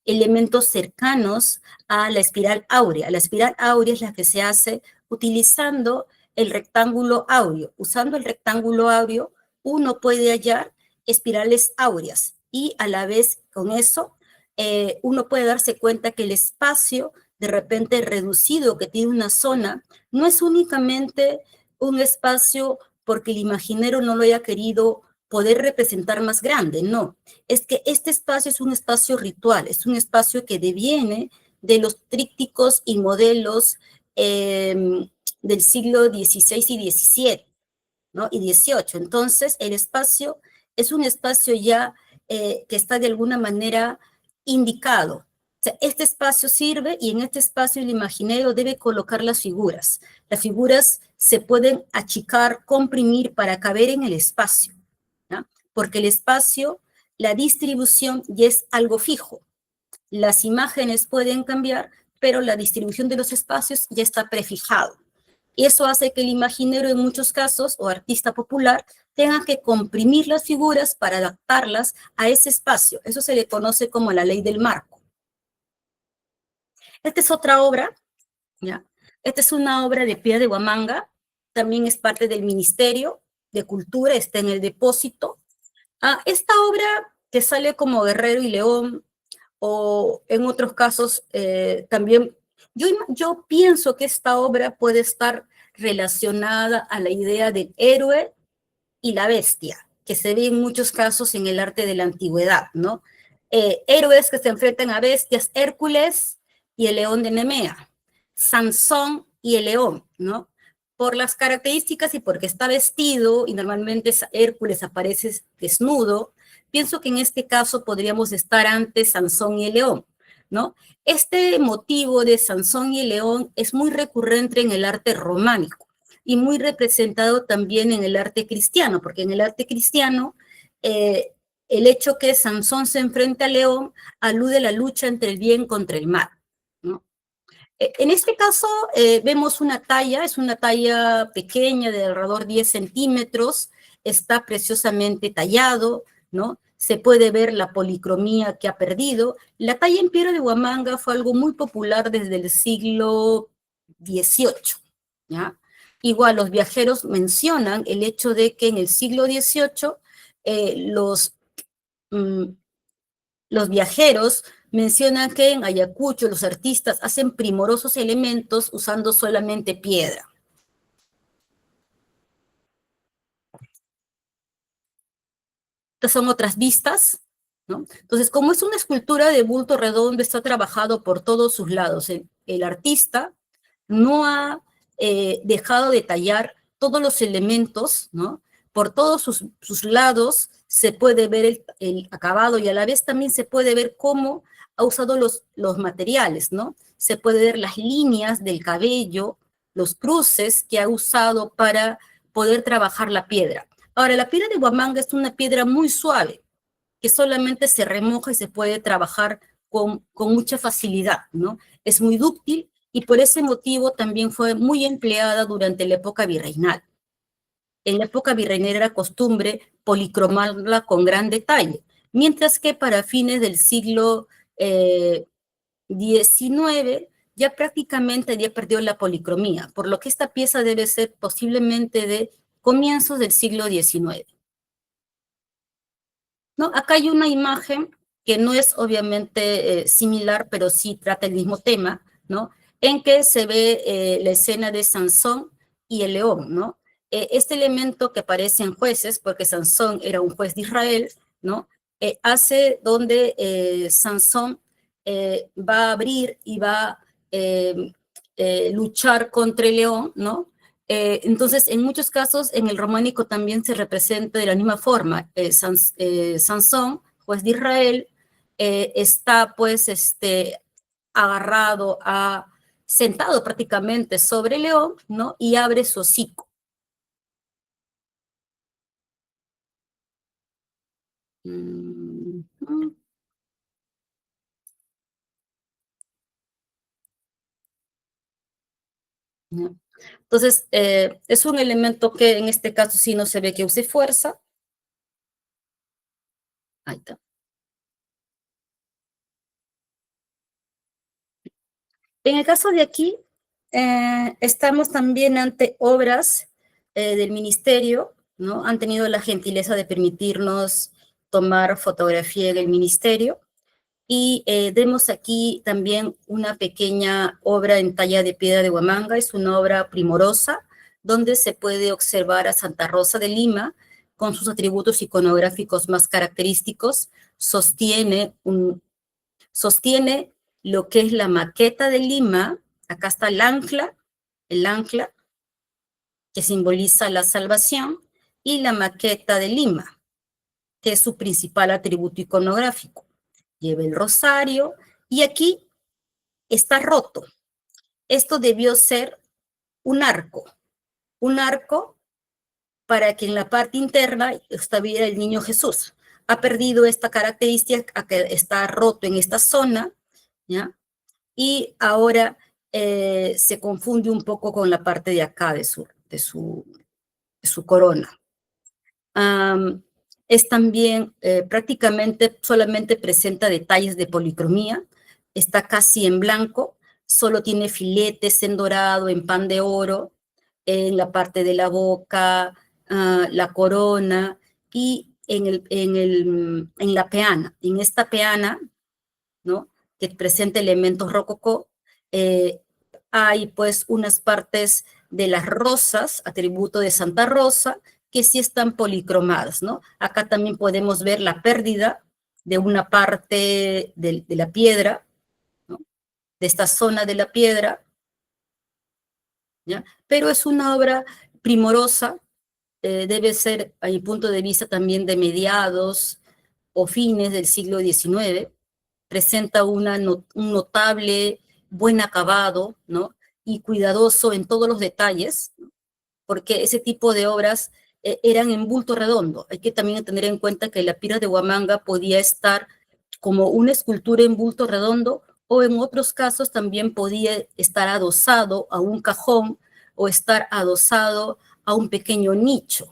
elementos cercanos a la espiral áurea. La espiral áurea es la que se hace utilizando el rectángulo áureo. Usando el rectángulo áureo, uno puede hallar espirales áureas y a la vez con eso uno puede darse cuenta que el espacio de repente reducido que tiene una zona no es únicamente un espacio porque el imaginero no lo haya querido poder representar más grande, no. Es que este espacio es un espacio ritual, es un espacio que deviene de los trípticos y modelos del siglo XVI y XVII, ¿no? Y XVIII. Entonces, el espacio es un espacio ya que está de alguna manera indicado. O sea, este espacio sirve y en este espacio el imaginero debe colocar las figuras. Las figuras se pueden achicar, comprimir para caber en el espacio, ¿no? Porque el espacio, la distribución ya es algo fijo. Las imágenes pueden cambiar, pero la distribución de los espacios ya está prefijado. Y eso hace que el imaginero en muchos casos, o artista popular, tenga que comprimir las figuras para adaptarlas a ese espacio. Eso se le conoce como la ley del marco. Esta es otra obra, ¿ya? Esta es una obra de Pía de Huamanga, también es parte del Ministerio de Cultura, está en el depósito. Esta obra que sale como Guerrero y León, o en otros casos también, yo pienso que esta obra puede estar relacionada a la idea del héroe y la bestia, que se ve en muchos casos en el arte de la antigüedad, ¿no? Héroes que se enfrentan a bestias, Hércules y el león de Nemea, Sansón y el león, ¿no? Por las características y porque está vestido, y normalmente Hércules aparece desnudo, pienso que en este caso podríamos estar ante Sansón y el león, ¿no? Este motivo de Sansón y el león es muy recurrente en el arte románico y muy representado también en el arte cristiano, porque en el arte cristiano el hecho que Sansón se enfrenta al león alude a la lucha entre el bien contra el mal, ¿no? En este caso vemos una talla, es una talla pequeña de alrededor 10 centímetros, está preciosamente tallado, ¿no? Se puede ver la policromía que ha perdido. La talla en piedra de Huamanga fue algo muy popular desde el siglo XVIII, ¿ya? Igual los viajeros mencionan el hecho de que en el siglo XVIII mm, los viajeros mencionan que en Ayacucho los artistas hacen primorosos elementos usando solamente piedra. Estas son otras vistas, ¿no? Entonces, como es una escultura de bulto redondo, está trabajado por todos sus lados. El artista no ha dejado de tallar todos los elementos, ¿no? Por todos sus lados se puede ver el acabado y a la vez también se puede ver cómo ha usado los materiales, ¿no? Se puede ver las líneas del cabello, los cruces que ha usado para poder trabajar la piedra. Ahora, la piedra de Huamanga es una piedra muy suave, que solamente se remoja y se puede trabajar con mucha facilidad, ¿no? Es muy dúctil y por ese motivo también fue muy empleada durante la época virreinal. En la época virreinal era costumbre policromarla con gran detalle, mientras que para fines del siglo XIX ya prácticamente ya perdió la policromía, por lo que esta pieza debe ser posiblemente de comienzos del siglo XIX. ¿No? Acá hay una imagen que no es obviamente similar, pero sí trata el mismo tema, ¿no? En que se ve la escena de Sansón y el león, ¿no? Este elemento que aparece en Jueces, porque Sansón era un juez de Israel, ¿no? Hace donde Sansón va a abrir y va a luchar contra el león, ¿no? Entonces, en muchos casos, en el románico también se representa de la misma forma. Sansón, juez de Israel, está pues agarrado, sentado prácticamente sobre el león, ¿no? Y abre su hocico. Mm -hmm. Entonces, es un elemento que en este caso sí no se ve que use fuerza. Ahí está. En el caso de aquí, estamos también ante obras del ministerio, ¿no? Han tenido la gentileza de permitirnos tomar fotografía en el ministerio y vemos aquí también una pequeña obra en talla de piedra de Huamanga, es una obra primorosa donde se puede observar a Santa Rosa de Lima con sus atributos iconográficos más característicos, sostiene lo que es la maqueta de Lima. Acá está el ancla que simboliza la salvación, y la maqueta de Lima, que es su principal atributo iconográfico. Lleva el rosario y aquí está roto. Esto debió ser un arco para que en la parte interna estuviera el niño Jesús. Ha perdido esta característica, que está roto en esta zona, ¿ya? Y ahora se confunde un poco con la parte de acá de su corona. Es también prácticamente solamente presenta detalles de policromía, está casi en blanco, solo tiene filetes en dorado, en pan de oro, en la parte de la boca, la corona y en la peana. En esta peana, ¿no? Que presenta elementos rococó, hay pues unas partes de las rosas, atributo de Santa Rosa, que sí están policromadas, ¿no? Acá también podemos ver la pérdida de una parte de la piedra, ¿no? De esta zona de la piedra, ¿ya? Pero es una obra primorosa, debe ser, a mi punto de vista, también de mediados o fines del siglo XIX, presenta un notable buen acabado, ¿no? Y cuidadoso en todos los detalles, porque ese tipo de obras eran en bulto redondo. Hay que también tener en cuenta que la pira de Huamanga podía estar como una escultura en bulto redondo, o en otros casos también podía estar adosado a un cajón o estar adosado a un pequeño nicho,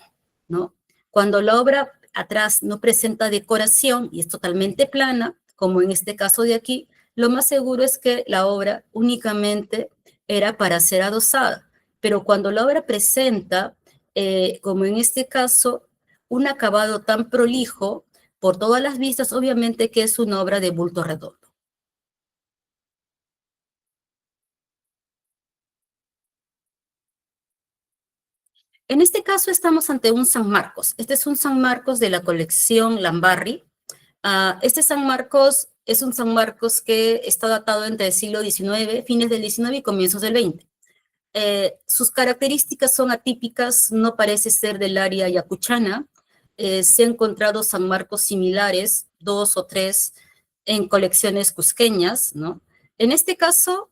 ¿no? Cuando la obra atrás no presenta decoración y es totalmente plana, como en este caso de aquí, lo más seguro es que la obra únicamente era para ser adosada. Pero cuando la obra presenta, como en este caso, un acabado tan prolijo, por todas las vistas, obviamente que es una obra de bulto redondo. En este caso estamos ante un San Marcos. Este es un San Marcos de la colección Lambarri. Este San Marcos es un San Marcos que está datado entre el siglo XIX, fines del XIX y comienzos del XX. Sus características son atípicas, no parece ser del área yacuchana. Se han encontrado San Marcos similares, 2 o 3, en colecciones cusqueñas, ¿no? En este caso,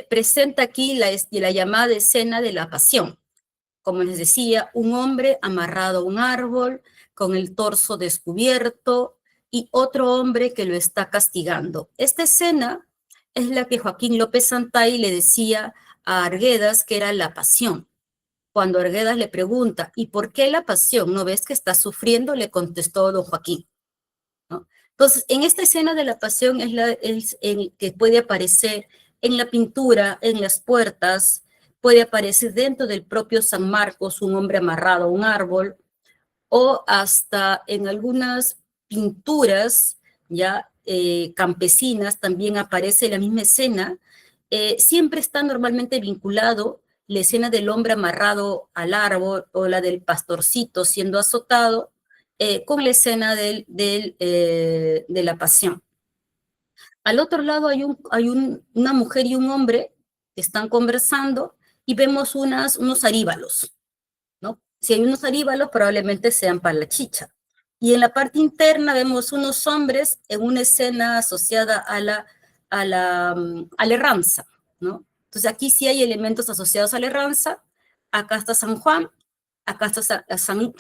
presenta aquí la llamada escena de la pasión. Como les decía, un hombre amarrado a un árbol, con el torso descubierto, y otro hombre que lo está castigando. Esta escena es la que Joaquín López Santay le decía a Arguedas que era la pasión. Cuando Arguedas le pregunta, ¿y por qué la pasión? ¿No ves que está sufriendo? Le contestó don Joaquín, ¿no? Entonces, en esta escena de la pasión es el que puede aparecer en la pintura, en las puertas, puede aparecer dentro del propio San Marcos, un hombre amarrado a un árbol, o hasta en algunas pinturas ya campesinas también aparece la misma escena. Siempre está normalmente vinculado la escena del hombre amarrado al árbol o la del pastorcito siendo azotado con la escena de la pasión. Al otro lado una mujer y un hombre que están conversando y vemos unos aríbalos, ¿no? Si hay unos aríbalos, probablemente sean para la chicha. Y en la parte interna vemos unos hombres en una escena asociada a la herranza, ¿no? Entonces aquí sí hay elementos asociados a la herranza. Acá está San Juan, acá está San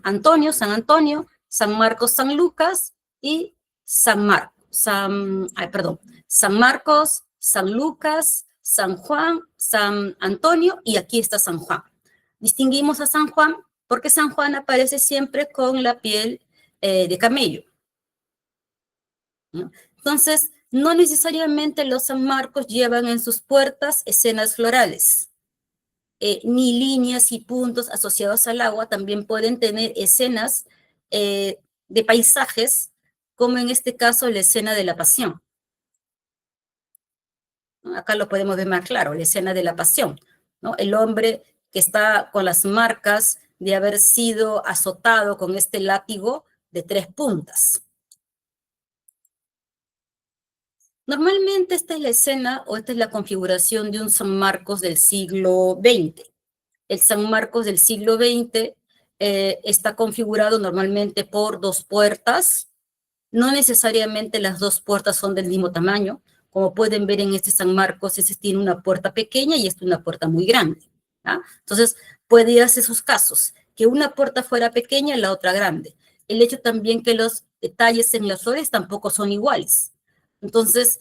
Antonio, San Marcos, San Lucas y San Marcos, San Lucas, San Juan, San Antonio y aquí está San Juan. Distinguimos a San Juan porque San Juan aparece siempre con la piel de camello, ¿no? Entonces, no necesariamente los San Marcos llevan en sus puertas escenas florales, ni líneas y puntos asociados al agua, también pueden tener escenas de paisajes, como en este caso la escena de la pasión. Acá lo podemos ver más claro, la escena de la pasión, ¿no? El hombre que está con las marcas de haber sido azotado con este látigo de 3 puntas. Normalmente esta es la escena o esta es la configuración de un San Marcos del siglo XX. El San Marcos del siglo XX está configurado normalmente por 2 puertas. No necesariamente las 2 puertas son del mismo tamaño. Como pueden ver en este San Marcos, ese tiene una puerta pequeña y esta una puerta muy grande, ¿ah? Entonces, puede darse esos casos, que una puerta fuera pequeña y la otra grande. El hecho también que los detalles en las flores tampoco son iguales. Entonces,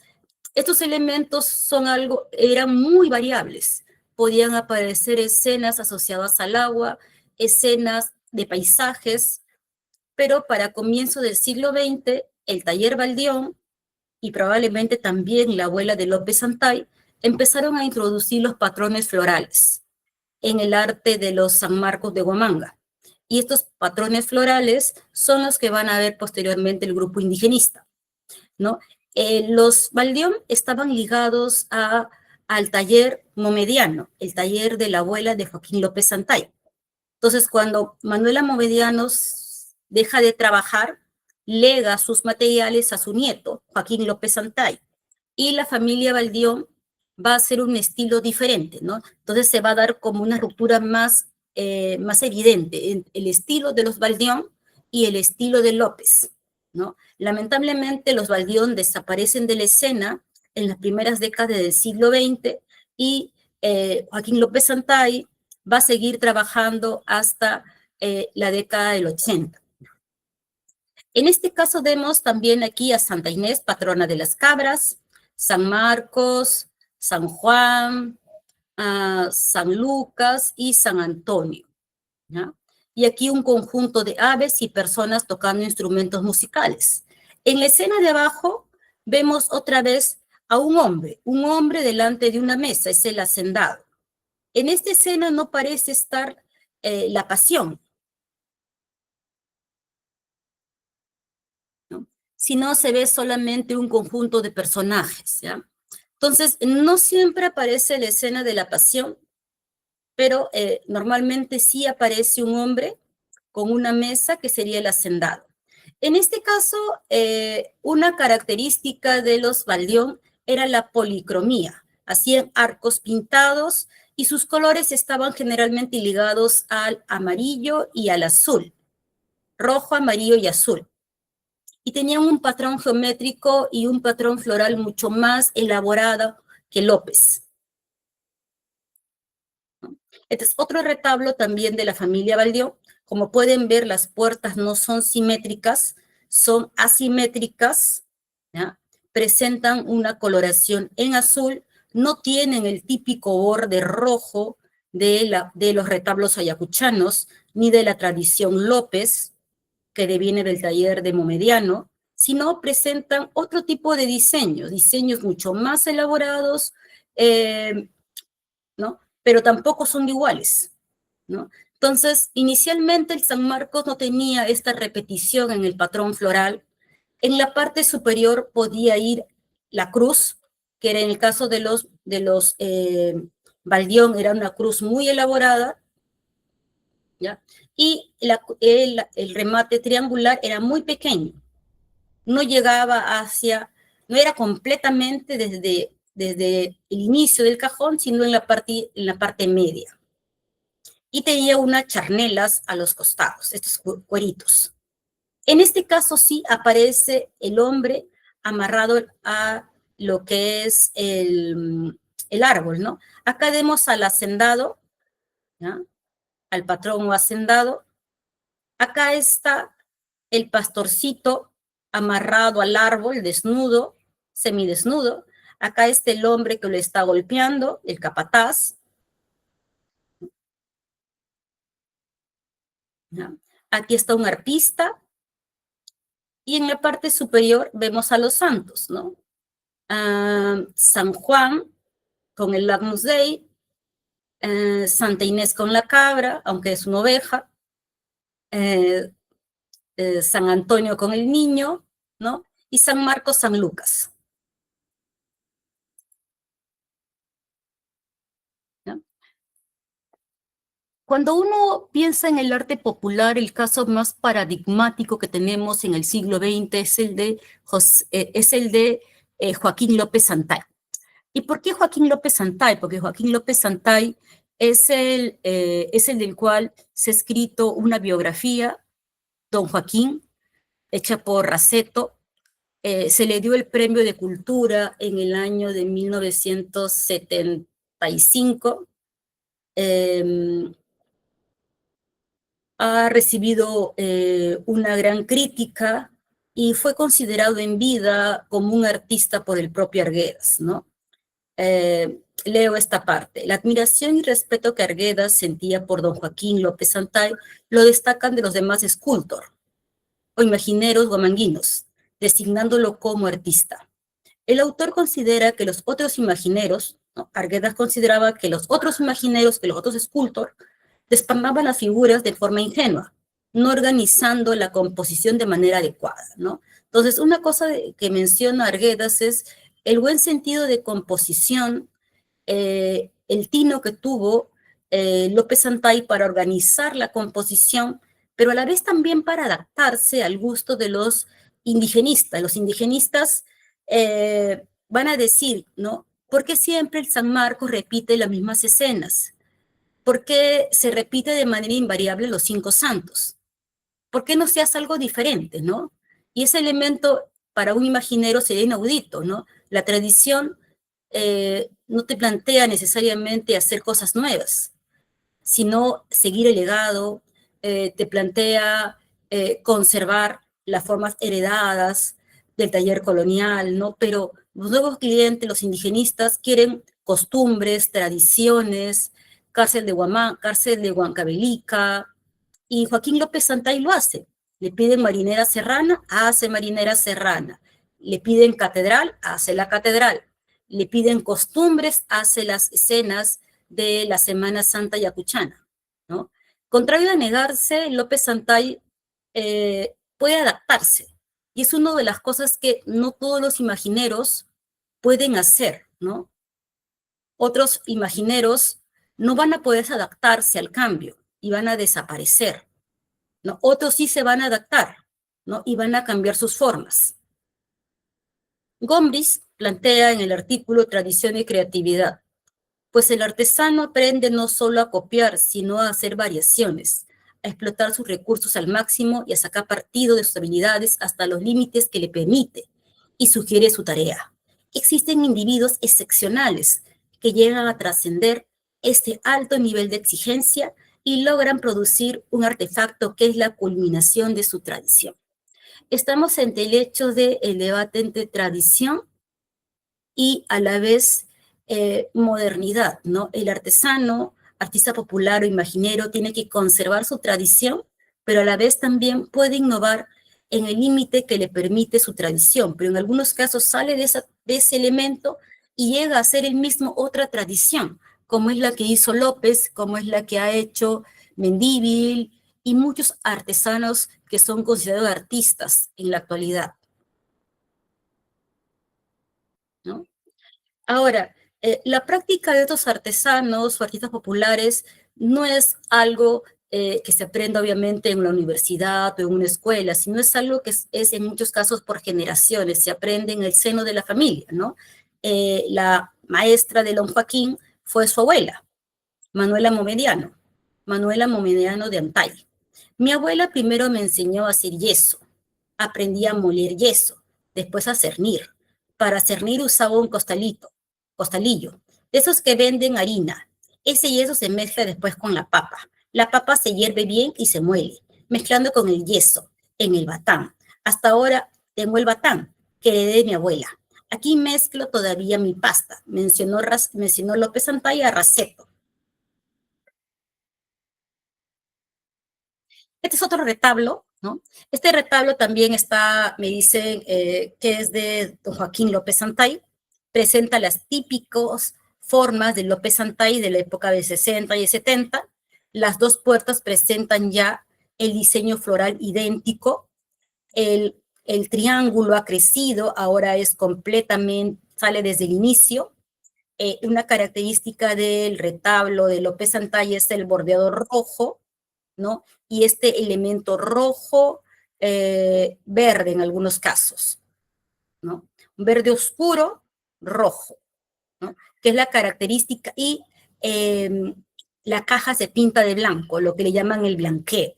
estos elementos eran muy variables. Podían aparecer escenas asociadas al agua, escenas de paisajes, pero para comienzo del siglo XX, el taller Baldión y probablemente también la abuela de López Santay empezaron a introducir los patrones florales en el arte de los San Marcos de Huamanga. Y estos patrones florales son los que van a ver posteriormente el grupo indigenista, ¿no? Los Baldión estaban ligados al taller momediano, el taller de la abuela de Joaquín López Santay. Entonces, cuando Manuela Movedianos deja de trabajar, lega sus materiales a su nieto, Joaquín López Santay, y la familia Baldión va a hacer un estilo diferente, ¿no? Entonces se va a dar como una ruptura más evidente, el estilo de los Baldión y el estilo de López, ¿no? Lamentablemente los Baldión desaparecen de la escena en las primeras décadas del siglo XX y Joaquín López Santay va a seguir trabajando hasta la década del 80. En este caso vemos también aquí a Santa Inés, patrona de las cabras, San Marcos, San Juan, San Lucas y San Antonio, ¿ya? Y aquí un conjunto de aves y personas tocando instrumentos musicales. En la escena de abajo vemos otra vez a un hombre delante de una mesa, es el hacendado. En esta escena no parece estar la pasión, ¿no? Sino se ve solamente un conjunto de personajes, ¿ya? Entonces, no siempre aparece la escena de la pasión, pero normalmente sí aparece un hombre con una mesa que sería el hacendado. En este caso, una característica de los Baldión era la policromía. Hacían arcos pintados y sus colores estaban generalmente ligados al amarillo y al azul, rojo, amarillo y azul. Y tenían un patrón geométrico y un patrón floral mucho más elaborado que López. Este es otro retablo también de la familia Baldión. Como pueden ver, las puertas no son simétricas, son asimétricas, ¿ya? Presentan una coloración en azul, no tienen el típico borde rojo de los retablos ayacuchanos, ni de la tradición López, que deviene del taller de Momediano, sino presentan otro tipo de diseños mucho más elaborados, ¿no? Pero tampoco son iguales, ¿no? Entonces, inicialmente el San Marcos no tenía esta repetición en el patrón floral. En la parte superior podía ir la cruz, que era en el caso de los Baldión, era una cruz muy elaborada, ¿ya? Y el remate triangular era muy pequeño, no llegaba no era completamente desde el inicio del cajón, sino en la parte media. Y tenía unas charnelas a los costados, estos cueritos. En este caso sí aparece el hombre amarrado a lo que es el árbol, ¿no? Acá vemos al hacendado, ¿ya? Al patrón o hacendado. Acá está el pastorcito amarrado al árbol, desnudo, semidesnudo. Acá está el hombre que lo está golpeando, el capataz. ¿Ya? Aquí está un arpista. Y en la parte superior vemos a los santos, ¿no? San Juan con el Agnus Dei, Santa Inés con la cabra, aunque es una oveja, San Antonio con el niño, ¿no? Y San Marcos, San Lucas. ¿No? Cuando uno piensa en el arte popular, el caso más paradigmático que tenemos en el siglo XX es el de Joaquín López Santay. ¿Y por qué Joaquín López Santay? Porque Joaquín López Santay es el del cual se ha escrito una biografía, Don Joaquín, hecha por Raceto. Se le dio el Premio de Cultura en el año de 1975. Ha recibido una gran crítica y fue considerado en vida como un artista por el propio Arguedas, ¿no? Leo esta parte. La admiración y respeto que Arguedas sentía por don Joaquín López Santay lo destacan de los demás escultor o imagineros guamanguinos, designándolo como artista. El autor considera que los otros imagineros, ¿no? Arguedas consideraba que los otros imagineros, que los otros escultor, desparnaban las figuras de forma ingenua, no organizando la composición de manera adecuada, ¿no? Entonces, una cosa que menciona Arguedas es el buen sentido de composición, el tino que tuvo López Santay para organizar la composición, pero a la vez también para adaptarse al gusto de los indigenistas. Los indigenistas van a decir, ¿no? ¿Por qué siempre el San Marcos repite las mismas escenas? ¿Por qué se repite de manera invariable los 5 santos? ¿Por qué no se hace algo diferente, no? Y ese elemento para un imaginero sería inaudito, ¿no? La tradición no te plantea necesariamente hacer cosas nuevas, sino seguir el legado, te plantea conservar las formas heredadas del taller colonial, ¿no? Pero los nuevos clientes, los indigenistas, quieren costumbres, tradiciones, cárcel de Huancavelica, y Joaquín López Santay lo hace. Le piden marinera serrana, hace marinera serrana. Le piden catedral, hace la catedral. Le piden costumbres, hace las escenas de la Semana Santa yacuchana, ¿no? Contrario a negarse, López Santay puede adaptarse. Y es una de las cosas que no todos los imagineros pueden hacer, ¿no? Otros imagineros no van a poder adaptarse al cambio y van a desaparecer, ¿no? Otros sí se van a adaptar, ¿no? Y van a cambiar sus formas. Gombrich plantea en el artículo Tradición y Creatividad, pues el artesano aprende no solo a copiar, sino a hacer variaciones, a explotar sus recursos al máximo y a sacar partido de sus habilidades hasta los límites que le permite y sugiere su tarea. Existen individuos excepcionales que llegan a trascender este alto nivel de exigencia y logran producir un artefacto que es la culminación de su tradición. Estamos ante el hecho del debate entre tradición y a la vez modernidad, ¿no? El artesano, artista popular o imaginero tiene que conservar su tradición, pero a la vez también puede innovar en el límite que le permite su tradición, pero en algunos casos sale de ese elemento y llega a ser el mismo otra tradición, como es la que hizo López, como es la que ha hecho Mendívil y muchos artesanos que son considerados artistas en la actualidad, ¿no? Ahora, la práctica de estos artesanos o artistas populares no es algo que se aprenda obviamente en la universidad o en una escuela, sino es algo que es en muchos casos por generaciones, se aprende en el seno de la familia, ¿no? La maestra de don Joaquín fue su abuela, Manuela Momediano, Manuela Momediano de Antay. Mi abuela primero me enseñó a hacer yeso, aprendí a moler yeso, después a cernir. Para cernir usaba un costalillo, de esos que venden harina. Ese yeso se mezcla después con la papa. La papa se hierve bien y se muele, mezclando con el yeso en el batán. Hasta ahora tengo el batán que heredé de mi abuela. Aquí mezclo todavía mi pasta, mencionó López Santalla a Raceto. Este es otro retablo, ¿no? Este retablo también está, me dicen, que es de don Joaquín López Santay, presenta las típicas formas de López Santay de la época de 60 y 70. Las dos puertas presentan ya el diseño floral idéntico, el triángulo ha crecido, ahora es completamente, sale desde el inicio. Una característica del retablo de López Santay es el bordeado rojo, ¿no? Y este elemento rojo, verde en algunos casos, ¿no? Un verde oscuro, rojo, ¿no? Que es la característica, y la caja se pinta de blanco, lo que le llaman el blanqueo.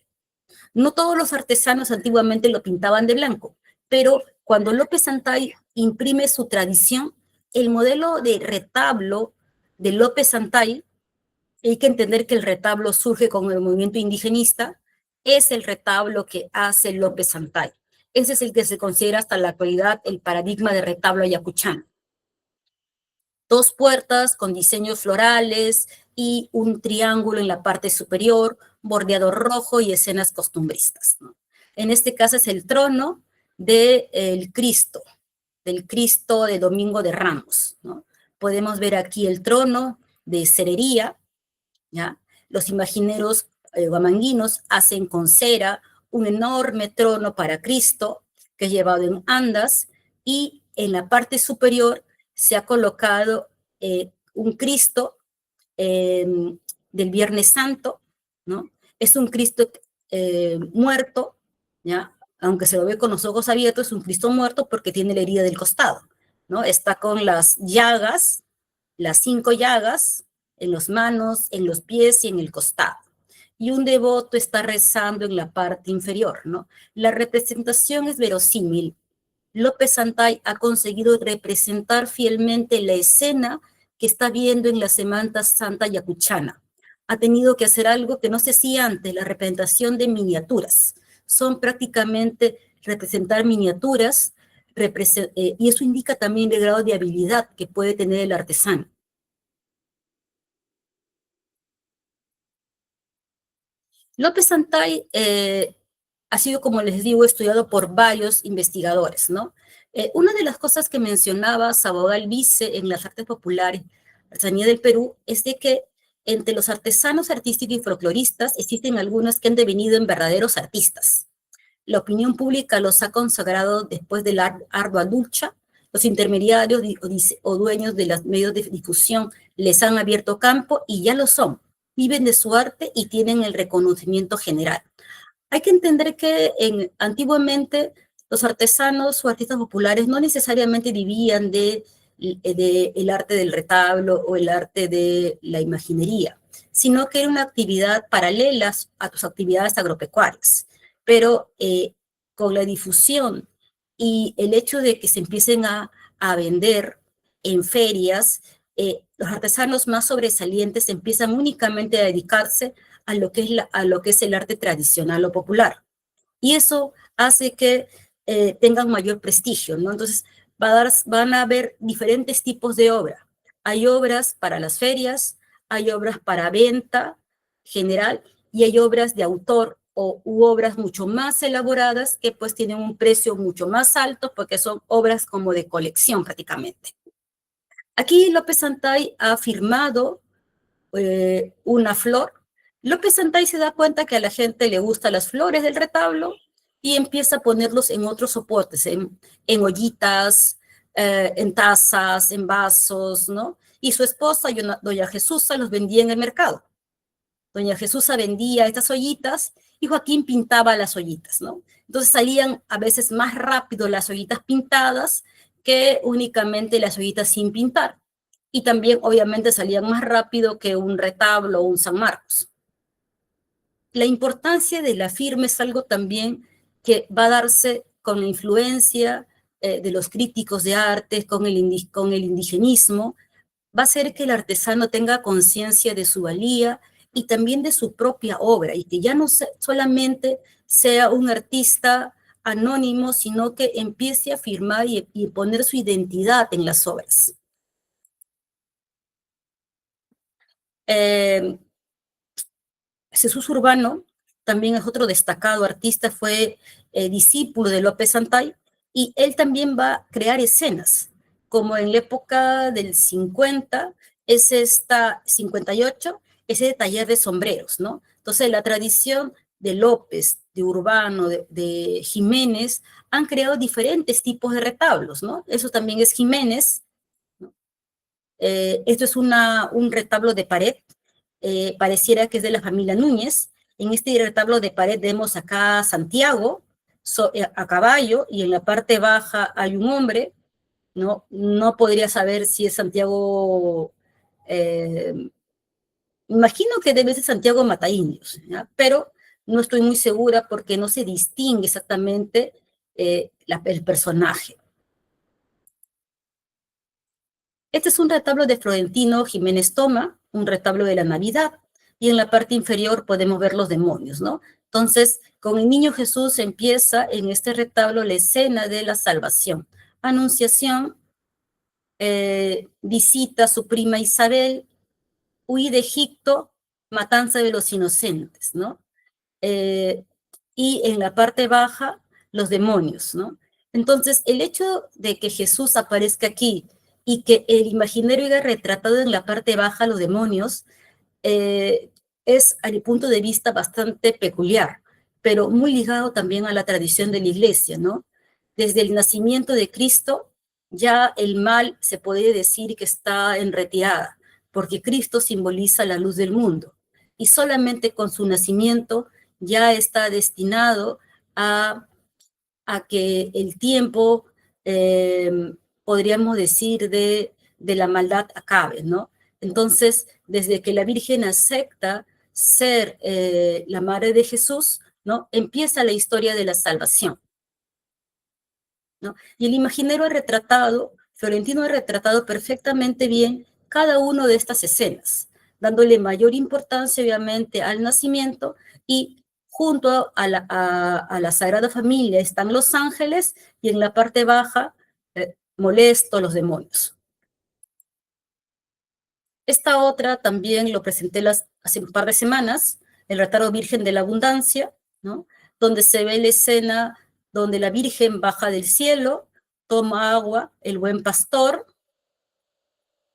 No todos los artesanos antiguamente lo pintaban de blanco, pero cuando López Santay imprime su tradición, el modelo de retablo de López Santay, hay que entender que el retablo surge con el movimiento indigenista, es el retablo que hace López Santay. Ese es el que se considera hasta la actualidad el paradigma de retablo ayacuchano. Dos puertas con diseños florales y un triángulo en la parte superior, bordeado rojo y escenas costumbristas, ¿no? En este caso es el trono del Cristo de Domingo de Ramos, ¿no? Podemos ver aquí el trono de cerería, ¿ya? Los imagineros guamanguinos hacen con cera un enorme trono para Cristo que es llevado en andas, y en la parte superior se ha colocado un Cristo eh, del Viernes Santo, ¿no? Es un Cristo muerto, ¿ya? Aunque se lo ve con los ojos abiertos, es un Cristo muerto porque tiene la herida del costado, ¿no? Está con las llagas, las 5 llagas, en las manos, en los pies y en el costado. Y un devoto está rezando en la parte inferior, ¿no? La representación es verosímil. López Santay ha conseguido representar fielmente la escena que está viendo en la Semana Santa yacuchana. Ha tenido que hacer algo que no se hacía antes, la representación de miniaturas. Son prácticamente representar miniaturas, y eso indica también el grado de habilidad que puede tener el artesano. López Santay ha sido, como les digo, estudiado por varios investigadores, ¿no? Una de las cosas que mencionaba Sabogal Vice en las artes populares, artesanía del Perú, es de que entre los artesanos artísticos y folcloristas existen algunos que han devenido en verdaderos artistas. La opinión pública los ha consagrado después de la ardua lucha, los intermediarios o dueños de los medios de difusión les han abierto campo y ya lo son. Viven de su arte y tienen el reconocimiento general. Hay que entender que antiguamente los artesanos o artistas populares no necesariamente vivían de el arte del retablo o el arte de la imaginería, sino que era una actividad paralela a tus actividades agropecuarias. Pero con la difusión y el hecho de que se empiecen a vender en ferias, los artesanos más sobresalientes empiezan únicamente a dedicarse a lo que es el arte tradicional o popular. Y eso hace que tengan mayor prestigio, ¿no? Entonces, van a haber diferentes tipos de obra. Hay obras para las ferias, hay obras para venta general y hay obras de autor u obras mucho más elaboradas que pues tienen un precio mucho más alto porque son obras como de colección prácticamente. Aquí López Santay ha firmado una flor. López Santay se da cuenta que a la gente le gustan las flores del retablo y empieza a ponerlos en otros soportes, en ollitas, en tazas, en vasos, ¿no? Y su esposa, doña Jesusa, los vendía en el mercado. Doña Jesusa vendía estas ollitas y Joaquín pintaba las ollitas, ¿no? Entonces salían a veces más rápido las ollitas pintadas que únicamente las ollitas sin pintar. Y también, obviamente, salían más rápido que un retablo o un San Marcos. La importancia de la firma es algo también que va a darse con la influencia de los críticos de arte, con el indigenismo, va a hacer que el artesano tenga conciencia de su valía y también de su propia obra, y que ya no solamente sea un artista anónimo, sino que empiece a firmar y poner su identidad en las obras. Jesús Urbano también es otro destacado artista, fue discípulo de López Santay, y él también va a crear escenas, como en la época del 50, es esta 58, ese taller de sombreros, ¿no? Entonces la tradición de López, de Urbano, de Jiménez, han creado diferentes tipos de retablos, ¿no? Eso también es Jiménez, ¿no? Esto es un retablo de pared, pareciera que es de la familia Núñez. En este retablo de pared vemos acá a Santiago a caballo, y en la parte baja hay un hombre, ¿no? No podría saber si es Santiago, imagino que debe ser Santiago Mataindios, ¿ya? Pero no estoy muy segura porque no se distingue exactamente el personaje. Este es un retablo de Florentino Jiménez Toma, un retablo de la Navidad, y en la parte inferior podemos ver los demonios, ¿no? Entonces, con el niño Jesús empieza en este retablo la escena de la salvación. Anunciación, visita a su prima Isabel, huir de Egipto, matanza de los inocentes, ¿no? Eh, y en la parte baja, los demonios, ¿no? Entonces, el hecho de que Jesús aparezca aquí y que el imaginario haya retratado en la parte baja los demonios, es, a mi punto de vista, bastante peculiar, pero muy ligado también a la tradición de la iglesia, ¿no? Desde el nacimiento de Cristo, ya el mal se puede decir que está en retirada, porque Cristo simboliza la luz del mundo, y solamente con su nacimiento ya está destinado a, a que el tiempo, eh, podríamos decir, de la maldad acabe, ¿no? Entonces, desde que la Virgen acepta ser la madre de Jesús, ¿no? Empieza la historia de la salvación, ¿no? Y el imaginero ha retratado, Florentino ha retratado perfectamente bien cada una de estas escenas, dándole mayor importancia, obviamente, al nacimiento, y junto a la Sagrada Familia están los ángeles, y en la parte baja, molesto, los demonios. Esta otra también lo presenté hace un par de semanas, el retablo Virgen de la Abundancia, ¿no? Donde se ve la escena donde la Virgen baja del cielo, toma agua, el buen pastor,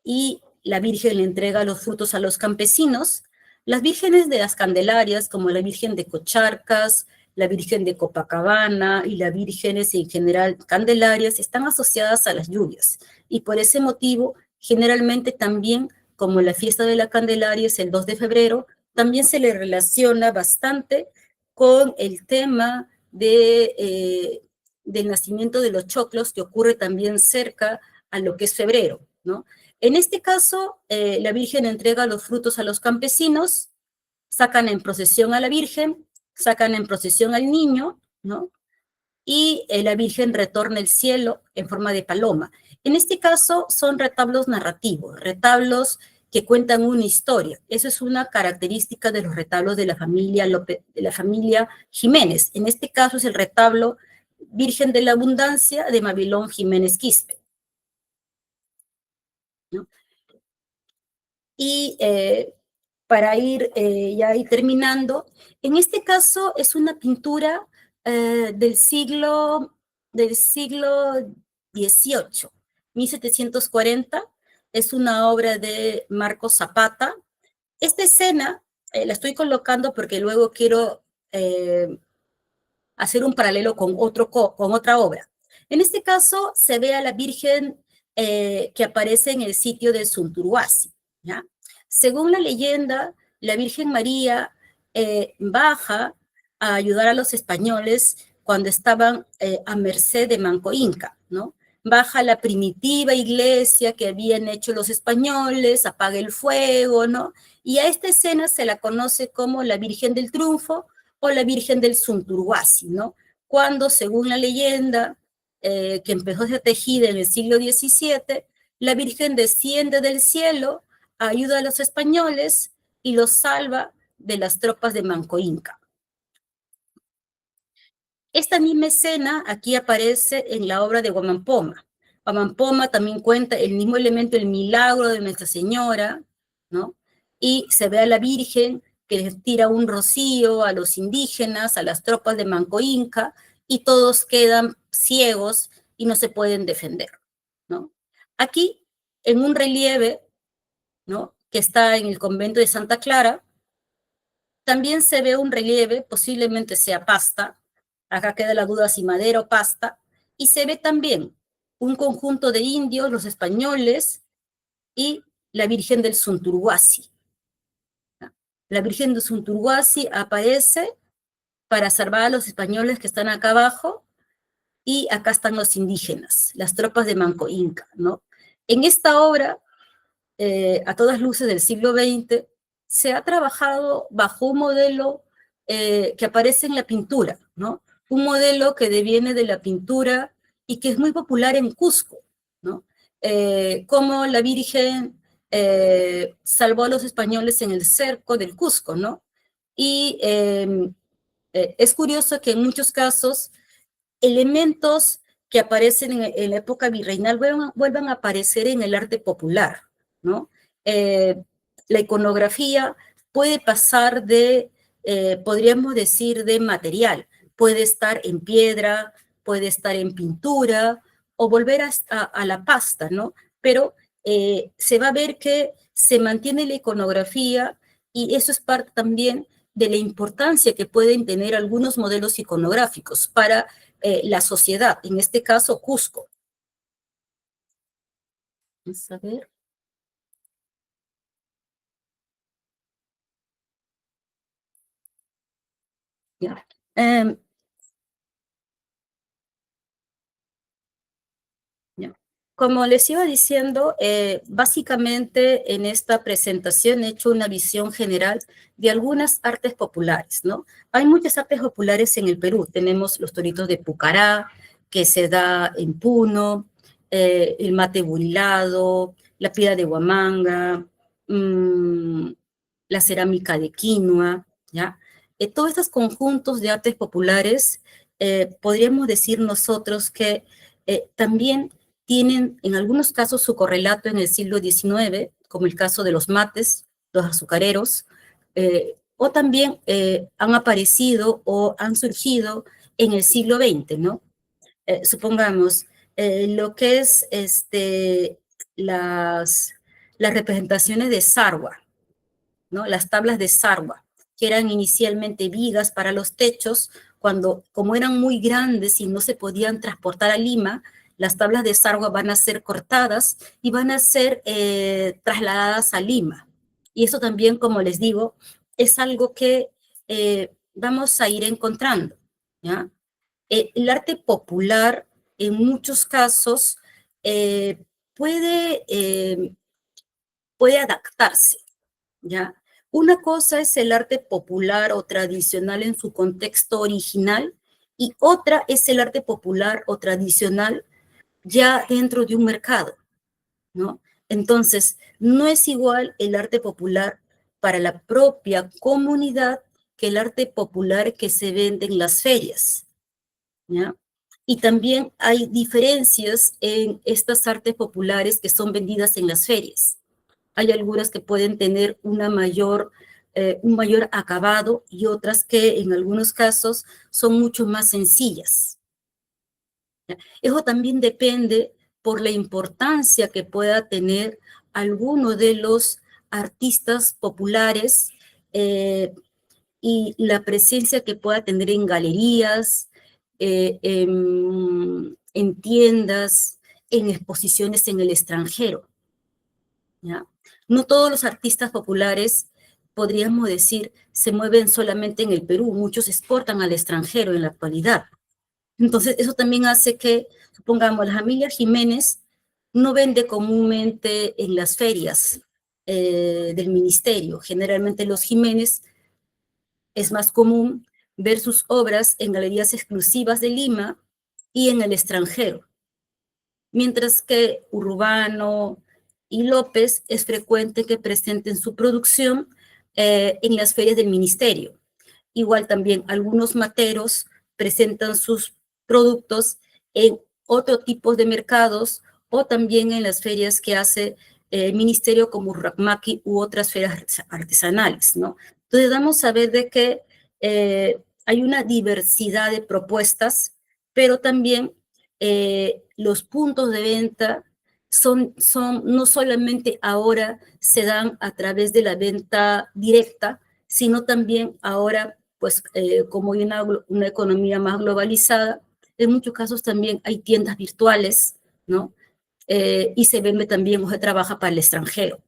y la Virgen le entrega los frutos a los campesinos. Las vírgenes de las Candelarias, como la Virgen de Cocharcas, la Virgen de Copacabana y las vírgenes en general Candelarias, están asociadas a las lluvias, y por ese motivo, generalmente también, como la fiesta de la Candelaria es el 2 de febrero, también se le relaciona bastante con el tema del nacimiento de los choclos, que ocurre también cerca a lo que es febrero, ¿no? En este caso, la Virgen entrega los frutos a los campesinos, sacan en procesión a la Virgen, sacan en procesión al niño, ¿no? Y la Virgen retorna el cielo en forma de paloma. En este caso son retablos narrativos, retablos que cuentan una historia. Eso es una característica de los retablos de la familia Jiménez. En este caso es el retablo Virgen de la Abundancia de Mabilón Jiménez Quispe, ¿no? Y para ir terminando, en este caso es una pintura del siglo XVIII, 1740, es una obra de Marco Zapata. Esta escena la estoy colocando porque luego quiero hacer un paralelo con otra obra. En este caso se ve a la Virgen que aparece en el sitio de Sunturuasi, ¿ya? Según la leyenda, la Virgen María baja a ayudar a los españoles cuando estaban a merced de Manco Inca, ¿no? Baja la primitiva iglesia que habían hecho los españoles, apaga el fuego, ¿no? Y a esta escena se la conoce como la Virgen del Triunfo o la Virgen del Sunturuasi, ¿no? Cuando, según la leyenda, que empezó a ser tejida en el siglo XVII, la Virgen desciende del cielo, ayuda a los españoles y los salva de las tropas de Manco Inca. Esta misma escena aquí aparece en la obra de Guamampoma. Guamampoma también cuenta el mismo elemento, el milagro de Nuestra Señora, ¿no? Y se ve a la Virgen que les tira un rocío a los indígenas, a las tropas de Manco Inca, y todos quedan ciegos y no se pueden defender, ¿no? Aquí, en un relieve, ¿no?, que está en el convento de Santa Clara, también se ve un relieve, posiblemente sea pasta, acá queda la duda si madera o pasta, y se ve también un conjunto de indios, los españoles, y la Virgen del Sunturuasi. La Virgen del Sunturuasi aparece para salvar a los españoles que están acá abajo, y acá están los indígenas, las tropas de Manco Inca, ¿no? En esta obra, a todas luces del siglo XX, se ha trabajado bajo un modelo que aparece en la pintura, ¿no? Un modelo que deviene de la pintura y que es muy popular en Cusco, ¿no? Como la Virgen salvó a los españoles en el cerco del Cusco, ¿no? Y es curioso que en muchos casos elementos que aparecen en la época virreinal vuelvan a aparecer en el arte popular, ¿no? La iconografía puede pasar podríamos decir, de material. Puede estar en piedra, puede estar en pintura, o volver a la pasta, ¿no? Pero se va a ver que se mantiene la iconografía, y eso es parte también de la importancia que pueden tener algunos modelos iconográficos para la sociedad, en este caso Cusco. Vamos a ver. Ya. Ya. Como les iba diciendo, básicamente en esta presentación he hecho una visión general de algunas artes populares, ¿no? Hay muchas artes populares en el Perú. Tenemos los toritos de Pucará, que se da en Puno, el mate burilado, la pira de Huamanga, la cerámica de Quinua, ¿ya? Todos estos conjuntos de artes populares, podríamos decir nosotros que también tienen en algunos casos su correlato en el siglo XIX, como el caso de los mates, los azucareros, o también han aparecido o han surgido en el siglo XX, ¿no? Supongamos, lo que es las representaciones de Sarwa, ¿no? Las tablas de Sarwa, que eran inicialmente vigas para los techos, como eran muy grandes y no se podían transportar a Lima, las tablas de Sarwa van a ser cortadas y van a ser trasladadas a Lima. Y eso también, como les digo, es algo que vamos a ir encontrando, ¿ya? El arte popular, en muchos casos, eh, puede, puede adaptarse, ¿ya? Una cosa es el arte popular o tradicional en su contexto original y otra es el arte popular o tradicional ya dentro de un mercado, ¿no? Entonces, no es igual el arte popular para la propia comunidad que el arte popular que se vende en las ferias, ¿ya? Y también hay diferencias en estas artes populares que son vendidas en las ferias. Hay algunas que pueden tener un mayor acabado y otras que en algunos casos son mucho más sencillas. ¿Ya? Eso también depende por la importancia que pueda tener alguno de los artistas populares y la presencia que pueda tener en galerías, en tiendas, en exposiciones en el extranjero, ¿ya? No todos los artistas populares, podríamos decir, se mueven solamente en el Perú, muchos exportan al extranjero en la actualidad. Entonces, eso también hace que, supongamos, la familia Jiménez no vende comúnmente en las ferias del ministerio. Generalmente los Jiménez es más común ver sus obras en galerías exclusivas de Lima y en el extranjero, mientras que Urbano y López es frecuente que presenten su producción en las ferias del ministerio. Igual también algunos materos presentan sus productos en otro tipo de mercados o también en las ferias que hace el ministerio como Urracmaqui u otras ferias artesanales, ¿no? Entonces vamos a ver de que hay una diversidad de propuestas, pero también los puntos de venta no solamente ahora se dan a través de la venta directa, sino también ahora, pues como hay una economía más globalizada, en muchos casos también hay tiendas virtuales, ¿no? Y se vende también o se trabaja para el extranjero.